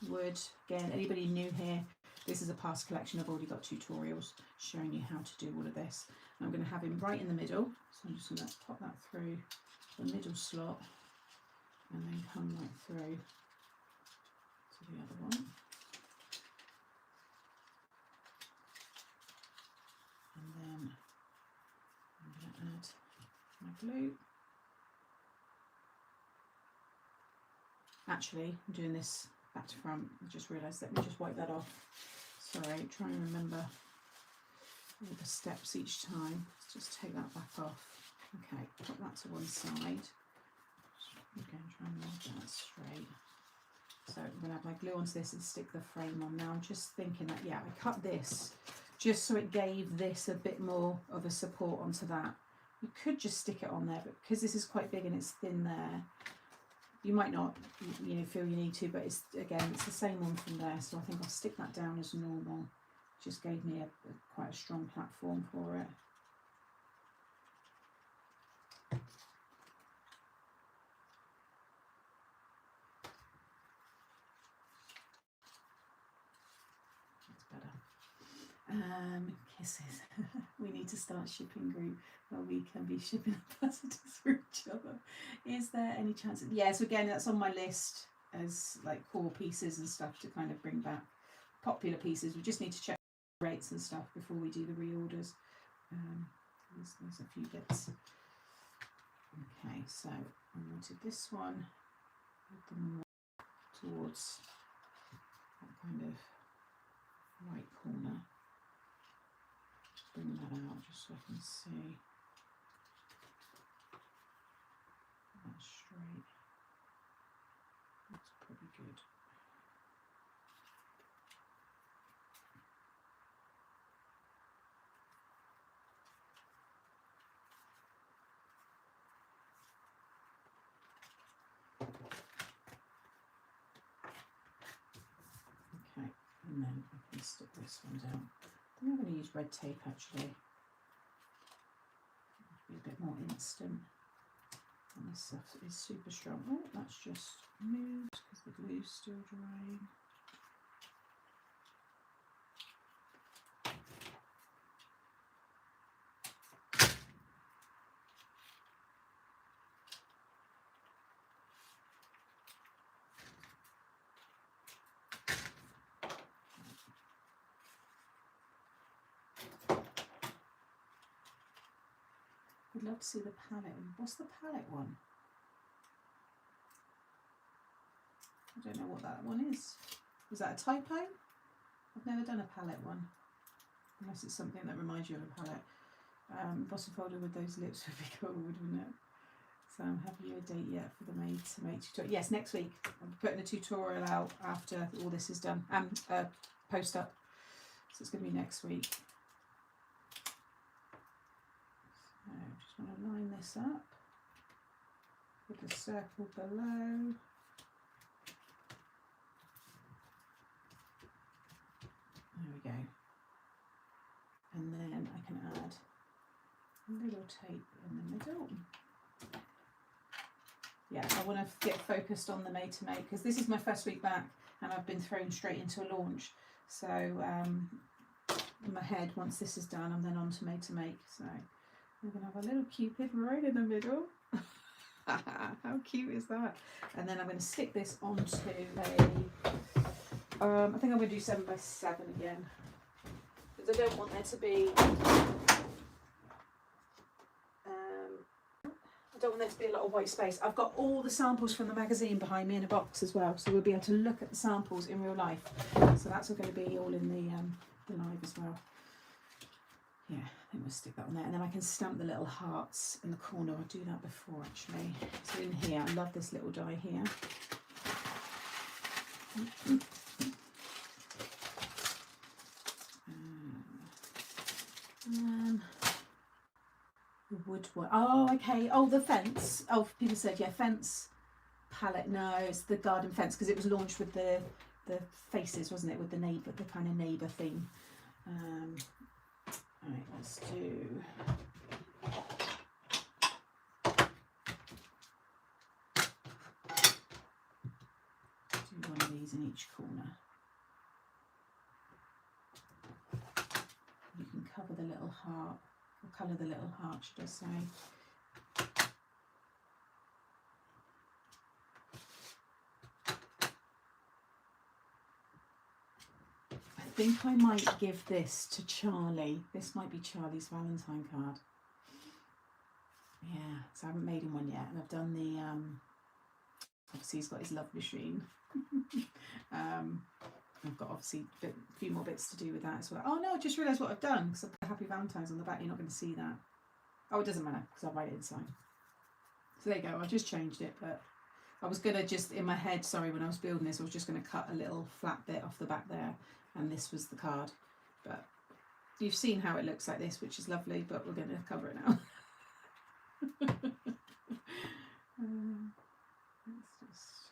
would. Again, anybody new here, this is a past collection. I've already got tutorials showing you how to do all of this. I'm going to have him right in the middle, so I'm just going to pop that through the middle slot and then come right through to the other one. And then I'm going to add my glue. Actually, I'm doing this back to front. I just realised, let me just wipe that off. Sorry, try and remember all the steps each time. Let's just take that back off. Okay, put that to one side. Again, try and hold that straight. So I'm going to add my glue onto this and stick the frame on. Now I'm just thinking that, yeah, I cut this just so it gave this a bit more of a support onto that. You could just stick it on there, but because this is quite big and it's thin there, you might not, you know, feel you need to, but it's, again, it's the same one from there, so I think I'll stick that down as normal. Just gave me quite a strong platform for it. That's better. Kisses. We need to start shipping group where we can be shipping ambassadors for each other. Is there any chance? Yeah, so again, that's on my list as like core pieces and stuff to kind of bring back popular pieces. We just need to check rates and stuff before we do the reorders. There's a few bits. Okay, so I wanted this one towards that kind of right corner. Bring that out just so I can see that's straight. That's pretty good. Okay, and then I can stick this one down. I think I'm going to use red tape actually. It'll be a bit more instant. And this stuff is super strong. Oh, that's just moved because the glue's still drying. I'd love to see the palette. What's the palette one? I don't know what that one is. Is that a typo? I've never done a palette one. Unless it's something that reminds you of a palette. Bottom folder with those lips would be cool, wouldn't it? So have you a date yet for the Made to Make tutorial? Yes, next week. I'm putting a tutorial out after all this is done. And post up. So it's going to be next week. So just want to line this up with the circle below. There we go. And then I can add a little tape in the middle. Yeah, I want to get focused on the Made to Make because this is my first week back and I've been thrown straight into a launch. So in my head, once this is done, I'm then on to Made to Make. So we're going to have a little Cupid right in the middle. How cute is that? And then I'm going to stick this onto a, I think I'm going to do 7x7 again. Because I don't want there to be, I don't want there to be a lot of white space. I've got all the samples from the magazine behind me in a box as well, so we'll be able to look at the samples in real life. So that's all going to be all in the live as well. Yeah, I think we'll stick that on there, and then I can stamp the little hearts in the corner. I'll do that before actually. So in here, I love this little die here. The wood one. Oh, okay. Oh, the fence. Oh, people said, yeah, fence palette. No, it's the garden fence because it was launched with the faces, wasn't it? With the neighbour, the kind of neighbour theme. All right, let's do. Do one of these in each corner. You can cover the little heart What colour the little heart should I say? I think I might give this to Charlie. This might be Charlie's Valentine card. Yeah, so I haven't made him one yet, and I've done the obviously he's got his love machine. I've got obviously a few more bits to do with that as well. Oh no, I just realised what I've done, because I've got Happy Valentine's on the back. You're not going to see that. Oh, it doesn't matter, because I'll write it inside. So there you go, I just changed it, but I was going to just, in my head, sorry, when I was building this, I was just going to cut a little flat bit off the back there, and this was the card. But you've seen how it looks like this, which is lovely, but we're going to cover it now. Let's just...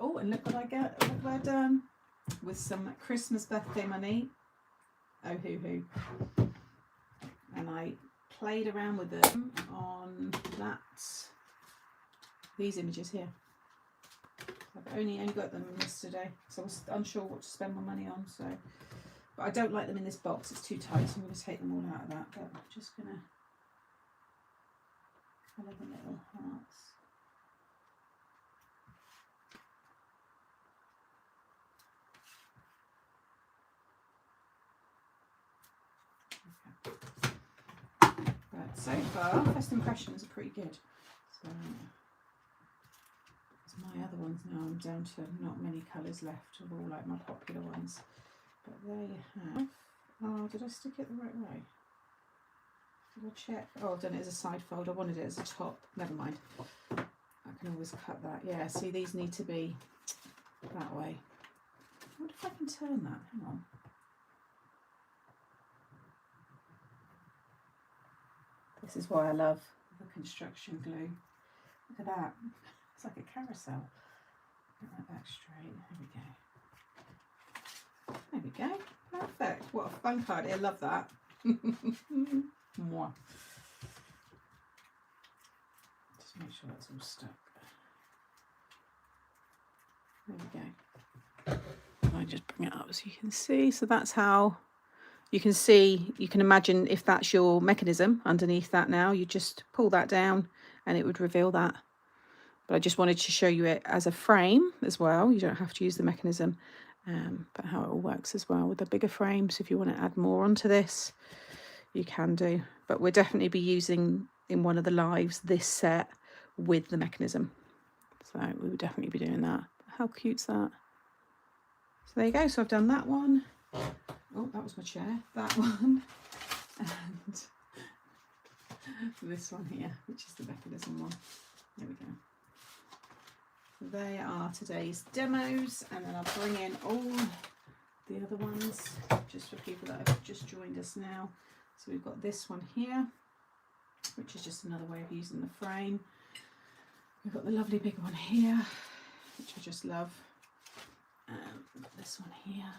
Oh, and look what I get, look what I've done with some Christmas birthday money. Oh hoo hoo. And I played around with them on these images here. I've only got them yesterday, so I was unsure what to spend my money on. So, but I don't like them in this box, it's too tight, so I'm going to take them all out of that. But I'm just going to colour the little hearts. But so far, first impressions are pretty good. So, my other ones now, I'm down to not many colours left of all like my popular ones. But there you have. Oh, did I stick it the right way? Did I check? Oh, I've done it as a side fold. I wanted it as a top. Never mind. I can always cut that. Yeah, see, these need to be that way. I wonder if I can turn that. Hang on. This is why I love the construction glue. Look at that. It's like a carousel. Get that back straight. There we go. There we go. Perfect. What a fun card. I love that. Mwah. Just make sure that's all stuck. There we go. I just bring it up so you can see. So that's how you can see, you can imagine if that's your mechanism underneath that now, you just pull that down and it would reveal that. But I just wanted to show you it as a frame as well. You don't have to use the mechanism, but how it all works as well with the bigger frame. So if you want to add more onto this, you can do. But we'll definitely be using in one of the lives this set with the mechanism. So we would definitely be doing that. How cute's that? So there you go. So I've done that one. Oh, that was my chair. That one. And this one here, which is the mechanism one. There we go. They are today's demos, and then I'll bring in all the other ones just for people that have just joined us now. So we've got this one here, which is just another way of using the frame. We've got the lovely big one here, which I just love. We've got this one here.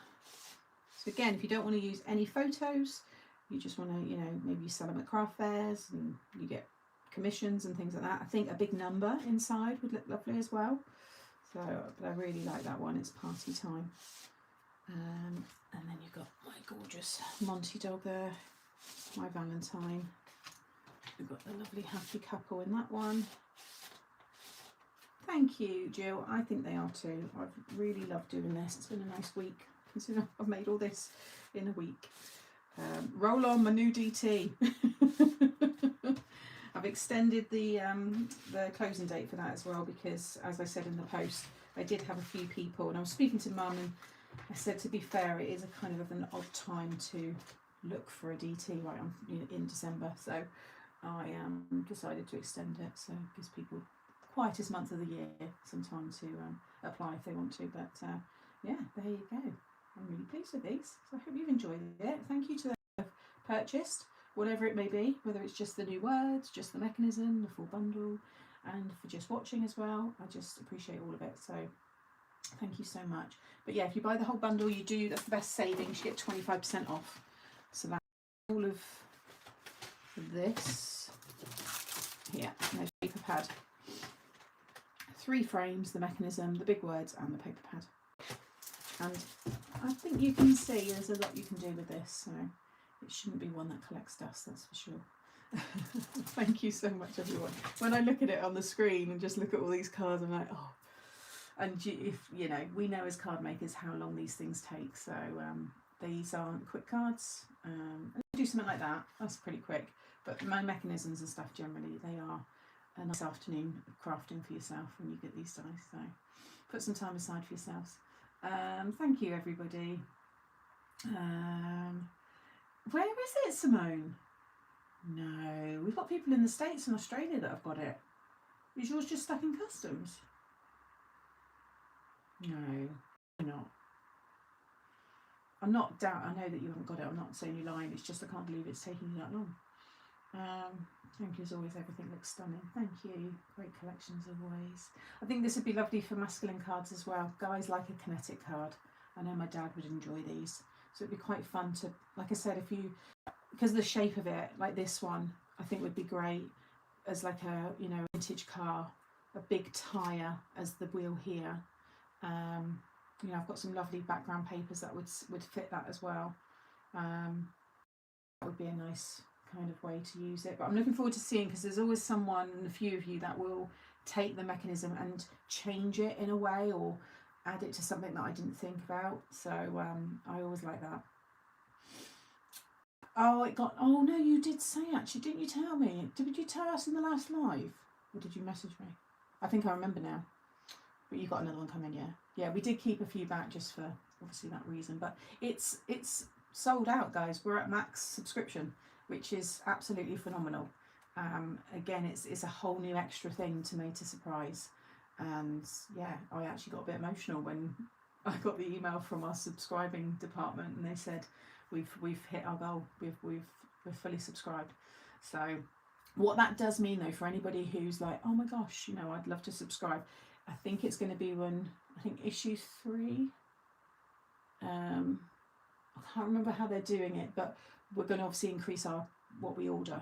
So again, if you don't want to use any photos, you just want to, you know, maybe you sell them at craft fairs and you get commissions and things like that. I think a big number inside would look lovely as well. So, but I really like that one. It's party time. And then you've got my gorgeous Monty dog there, my Valentine. We've got the lovely happy couple in that one. Thank you, Jill. I think they are too. I've really loved doing this. It's been a nice week. Considering I've made all this in a week. Roll on my new DT. I've extended the closing date for that as well, because as I said in the post, I did have a few people, and I was speaking to Mum, and I said, to be fair, it is a kind of an odd time to look for a DT right on, in December, so I decided to extend it, so it gives people quietest month of the year some time to apply if they want to. But yeah, there you go. I'm really pleased with these, so I hope you've enjoyed it. Thank you to those who have purchased, whatever it may be, whether it's just the new words, just the mechanism, the full bundle, and for just watching as well. I just appreciate all of it. So Thank you so much. But yeah, if you buy the whole bundle, you do, that's the best savings, you get 25% off. So that's all of this. Yeah, no paper pad. 3 frames, the mechanism, the big words, and the paper pad. And I think you can see there's a lot you can do with this, so it shouldn't be one that collects dust, that's for sure. Thank you so much, everyone. When I look at it on the screen and just look at all these cards, I'm like, oh. And if you know, we know as card makers how long these things take, so these aren't quick cards. Do something like that, that's pretty quick. But my mechanisms and stuff, generally, they are a nice afternoon crafting for yourself when you get these dice. So put some time aside for yourselves. Thank you, everybody. Where is it, Simone? No, we've got people in the States and Australia that have got it. Is yours just stuck in customs? No, not. I'm not doubt. I know that you haven't got it. I'm not saying you're lying. It's just I can't believe it's taking you that long. Thank you as always. Everything looks stunning. Thank you. Great collections as always. I think this would be lovely for masculine cards as well. Guys like a kinetic card. I know my dad would enjoy these. So it'd be quite fun to, like I said, if you, because of the shape of it, like this one, I think would be great as like a, you know, vintage car, a big tyre as the wheel here. You know, I've got some lovely background papers that would fit that as well. That would be a nice kind of way to use it. But I'm looking forward to seeing, because there's always someone, and a few of you, that will take the mechanism and change it in a way or add it to something that I didn't think about. So I always like that. Oh, it got, oh no, you did say actually, didn't you tell me? Did you tell us in the last live? Or did you message me? I think I remember now. But you've got another one coming, yeah. Yeah, we did keep a few back just for obviously that reason. But it's sold out, guys. We're at max subscription, which is absolutely phenomenal. Again, it's a whole new extra thing to Made to Surprise. And yeah, I actually got a bit emotional when I got the email from our subscribing department and they said we've hit our goal. We're fully subscribed. So what that does mean though, for anybody who's like, oh my gosh, you know, I'd love to subscribe, I think it's going to be when, I think issue 3, I can't remember how they're doing it, but we're going to obviously increase what we order.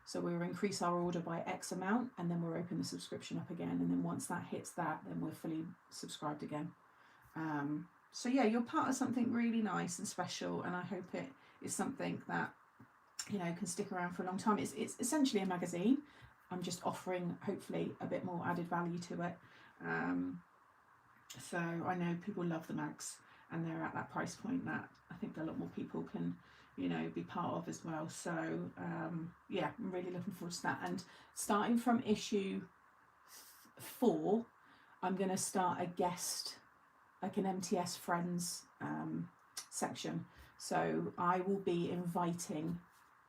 So we'll increase our order by X amount, and then we'll open the subscription up again, and then once that hits that, then we're fully subscribed again. So yeah, you're part of something really nice and special, and I hope it is something that, you know, can stick around for a long time. It's essentially a magazine. I'm just offering hopefully a bit more added value to it. So I know people love the mags, and they're at that price point that I think a lot more people can, you know, be part of as well. So yeah, I'm really looking forward to that. And starting from issue 4, I'm going to start a guest, like an MTS Friends section. So I will be inviting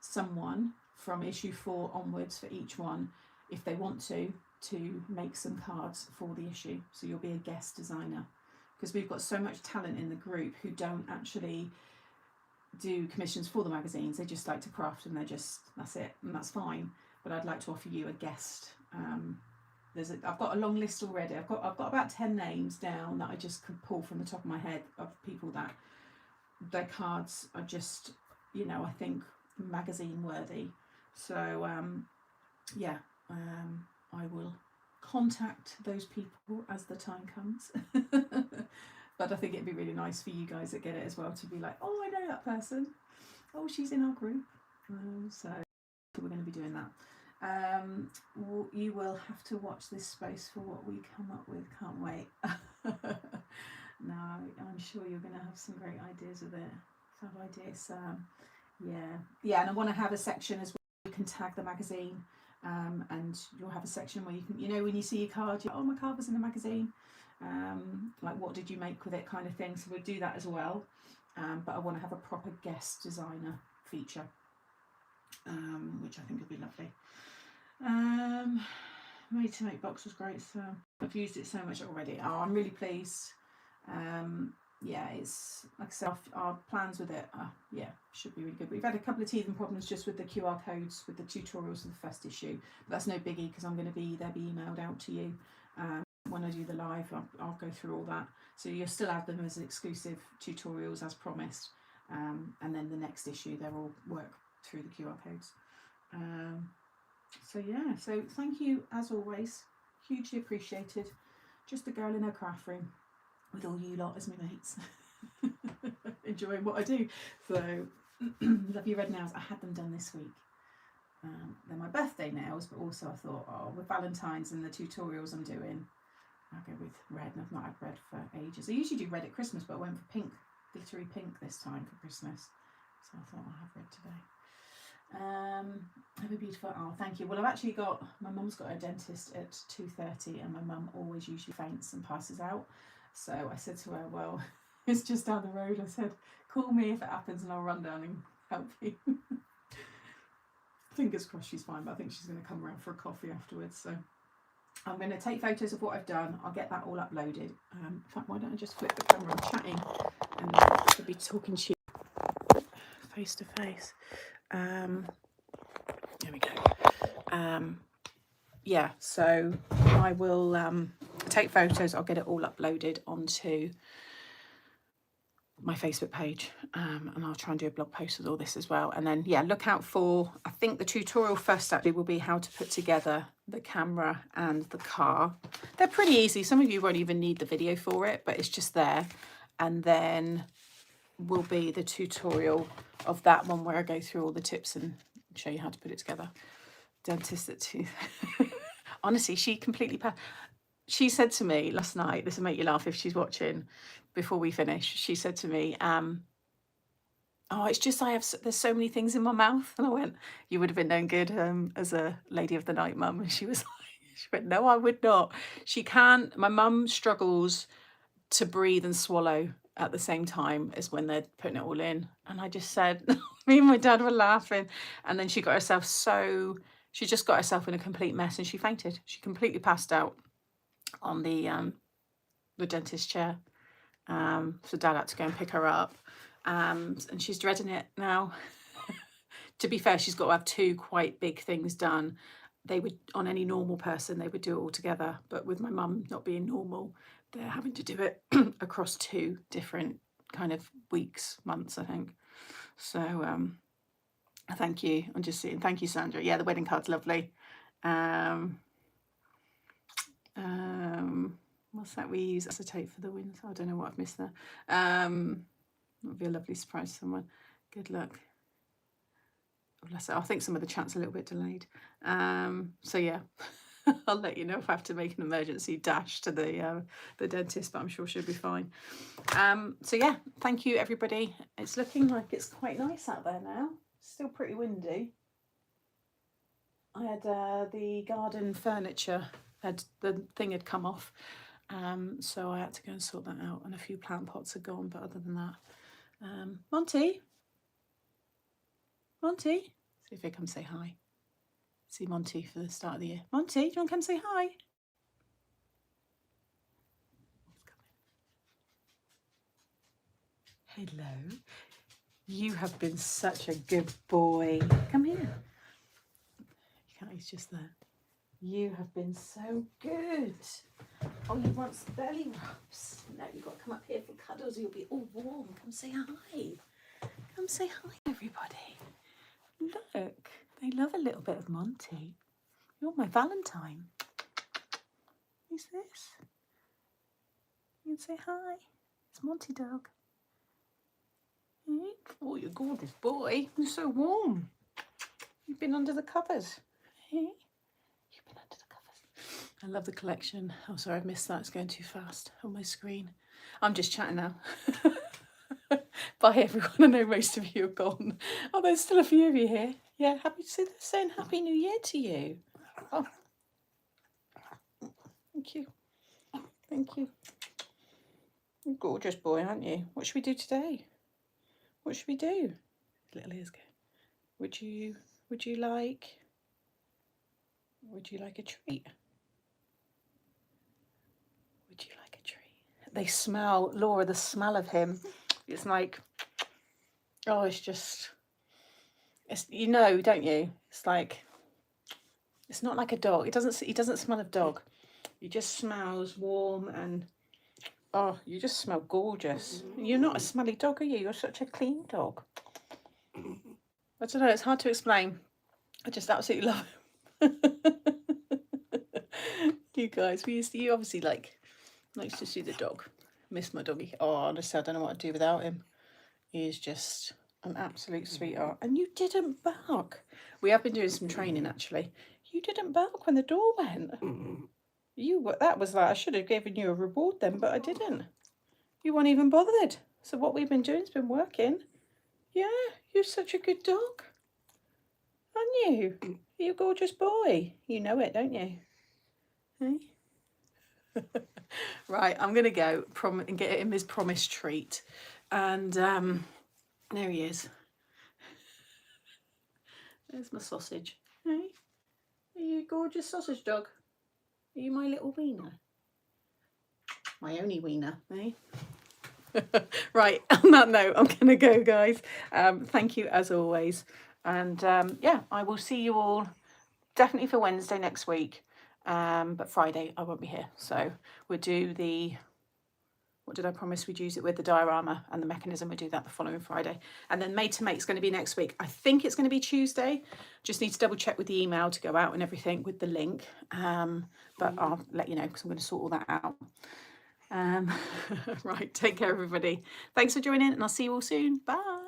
someone from issue 4 onwards for each one, if they want to make some cards for the issue. So you'll be a guest designer, because we've got so much talent in the group who don't actually do commissions for the magazines. They just like to craft, and that's it, and that's fine. But I'd like to offer you a guest. I've got a long list already. I've got about 10 names down that I just could pull from the top of my head of people that their cards are just, you know, I think magazine worthy. So yeah, I will contact those people as the time comes. But I think it'd be really nice for you guys that get it as well to be like, oh, I know that person. Oh, she's in our group. So we're going to be doing that. You will have to watch this space for what we come up with. Can't wait. No, I'm sure you're going to have some great ideas with it. Fab ideas. Yeah, and I want to have a section as well. You can tag the magazine, and you'll have a section where you can, you know, when you see your card, you're like, oh, my card was in the magazine. Like, what did you make with it, kind of thing. So we'll do that as well. But I want to have a proper guest designer feature, which I think would be lovely. Made to Make box was great, so I've used it so much already. Oh, I'm really pleased. Yeah, it's like I said, our plans with it, yeah, should be really good. We've had a couple of teething problems just with the QR codes with the tutorials of the first issue, but that's no biggie, because I'm going to they'll be emailed out to you when I do the live, I'll go through all that. So you'll still have them as exclusive tutorials as promised. And then the next issue, they'll all work through the QR codes. So yeah, so thank you as always, hugely appreciated. Just a girl in her craft room with all you lot as my mates, enjoying what I do. So love your red nails. I had them done this week. They're my birthday nails, but also I thought, oh, with Valentine's and the tutorials I'm doing, I'll go with red, and I've not had red for ages. I usually do red at Christmas, but I went for pink, glittery pink this time for Christmas. So I thought I'll have red today. Have a beautiful, oh thank you. Well, I've actually got, my mum's got a dentist at 2:30 and my mum always usually faints and passes out. So I said to her, well, it's just down the road. I said, call me if it happens and I'll run down and help you. Fingers crossed she's fine, but I think she's going to come around for a coffee afterwards. So I'm going to take photos of what I've done. I'll get that all uploaded. In fact, why don't I just flip the camera? I'm chatting and I'll be talking to you face to face. There we go. Yeah, so I will take photos. I'll get it all uploaded onto my Facebook page, and I'll try and do a blog post with all this as well. And then, yeah, look out for, I think the tutorial first actually will be how to put together the camera and the car. They're pretty easy. Some of you won't even need the video for it, but it's just there. And then will be the tutorial of that one where I go through all the tips and show you how to put it together. Dentist at 2. Honestly, she completely she said to me last night, this will make you laugh if she's watching, before we finish, she said to me, oh, it's just there's so many things in my mouth. And I went, you would have been known good as a lady of the night mum. And she was like, she went, no, I would not. She can't, my mum struggles to breathe and swallow at the same time as when they're putting it all in. And I just said, me and my dad were laughing. And then she just got herself in a complete mess and she fainted. She completely passed out on the dentist chair. So Dad had to go and pick her up, and she's dreading it now. To be fair, she's got to have 2 quite big things done. They would, on any normal person, they would do it all together, but with my mum not being normal, they're having to do it across 2 different kind of weeks, months, I think. So thank you. I'm just seeing, thank you, Sandra. Yeah, the wedding card's lovely. What's that we use acetate for the wind? I don't know what I've missed there. That'll be a lovely surprise to someone. Good luck. Bless her. I think some of the chat's a little bit delayed. So yeah, I'll let you know if I have to make an emergency dash to the dentist, but I'm sure she'll be fine. So yeah, thank you everybody. It's looking like it's quite nice out there now. Still pretty windy. I had the garden furniture, the thing had come off. So I had to go and sort that out, and a few plant pots are gone, but other than that, Monty, see if he come say hi. See Monty for the start of the year. Monty, do you want to come say hi? Hello. You have been such a good boy. Come here. You can't, he's just there. You have been so good. Oh, you want some belly rubs? No, you've got to come up here for cuddles. You'll be all warm. Come say hi. Come say hi, everybody. Look, they love a little bit of Monty. You're my Valentine. Who's this? You can say hi. It's Monty dog. Oh, you're gorgeous boy. You're so warm. You've been under the covers. You've been under the covers. I love the collection. Oh, sorry, I've missed that. It's going too fast on my screen. I'm just chatting now. Bye, everyone. I know most of you are gone. Oh, there's still a few of you here. Yeah, happy to see them saying Happy New Year to you. Oh, thank you. Thank you. You're a gorgeous boy, aren't you? What should we do today? What should we do? Little ears go. Would you like a treat? Would you like a treat? They smell, Laura, the smell of him. It's like, oh, it's just, it's, you know, don't you? It's like, it's not like a dog. He doesn't smell of dog. He just smells warm and, oh, you just smell gorgeous. You're not a smelly dog, are you? You're such a clean dog. I don't know, it's hard to explain. I just absolutely love him. You guys, you obviously likes to see the dog. Miss my doggy. Oh, honestly, I don't know what I'd do without him. He is just an absolute sweetheart. And you didn't bark. We have been doing some training, actually. You didn't bark when the door went. That was like, I should have given you a reward then, but I didn't. You weren't even bothered. So what we've been doing has been working. Yeah, you're such a good dog. Aren't you? You're a gorgeous boy. You know it, don't you? Hey? Right, I'm going to go and get him his promised treat. And there he is. There's my sausage. Hey? Are you a gorgeous sausage dog? Are you my little wiener? My only wiener, eh? Right, on that note, I'm going to go, guys. Thank you as always. And yeah, I will see you all definitely for Wednesday next week. But Friday I won't be here. So we'll do the, what did I promise we'd use it with? The diorama and the mechanism. We'll do that the following Friday. And then Made to Make is going to be next week. I think it's going to be Tuesday. Just need to double check with the email to go out and everything with the link. But I'll let you know because I'm going to sort all that out. Right, take care everybody. Thanks for joining and I'll see you all soon. Bye.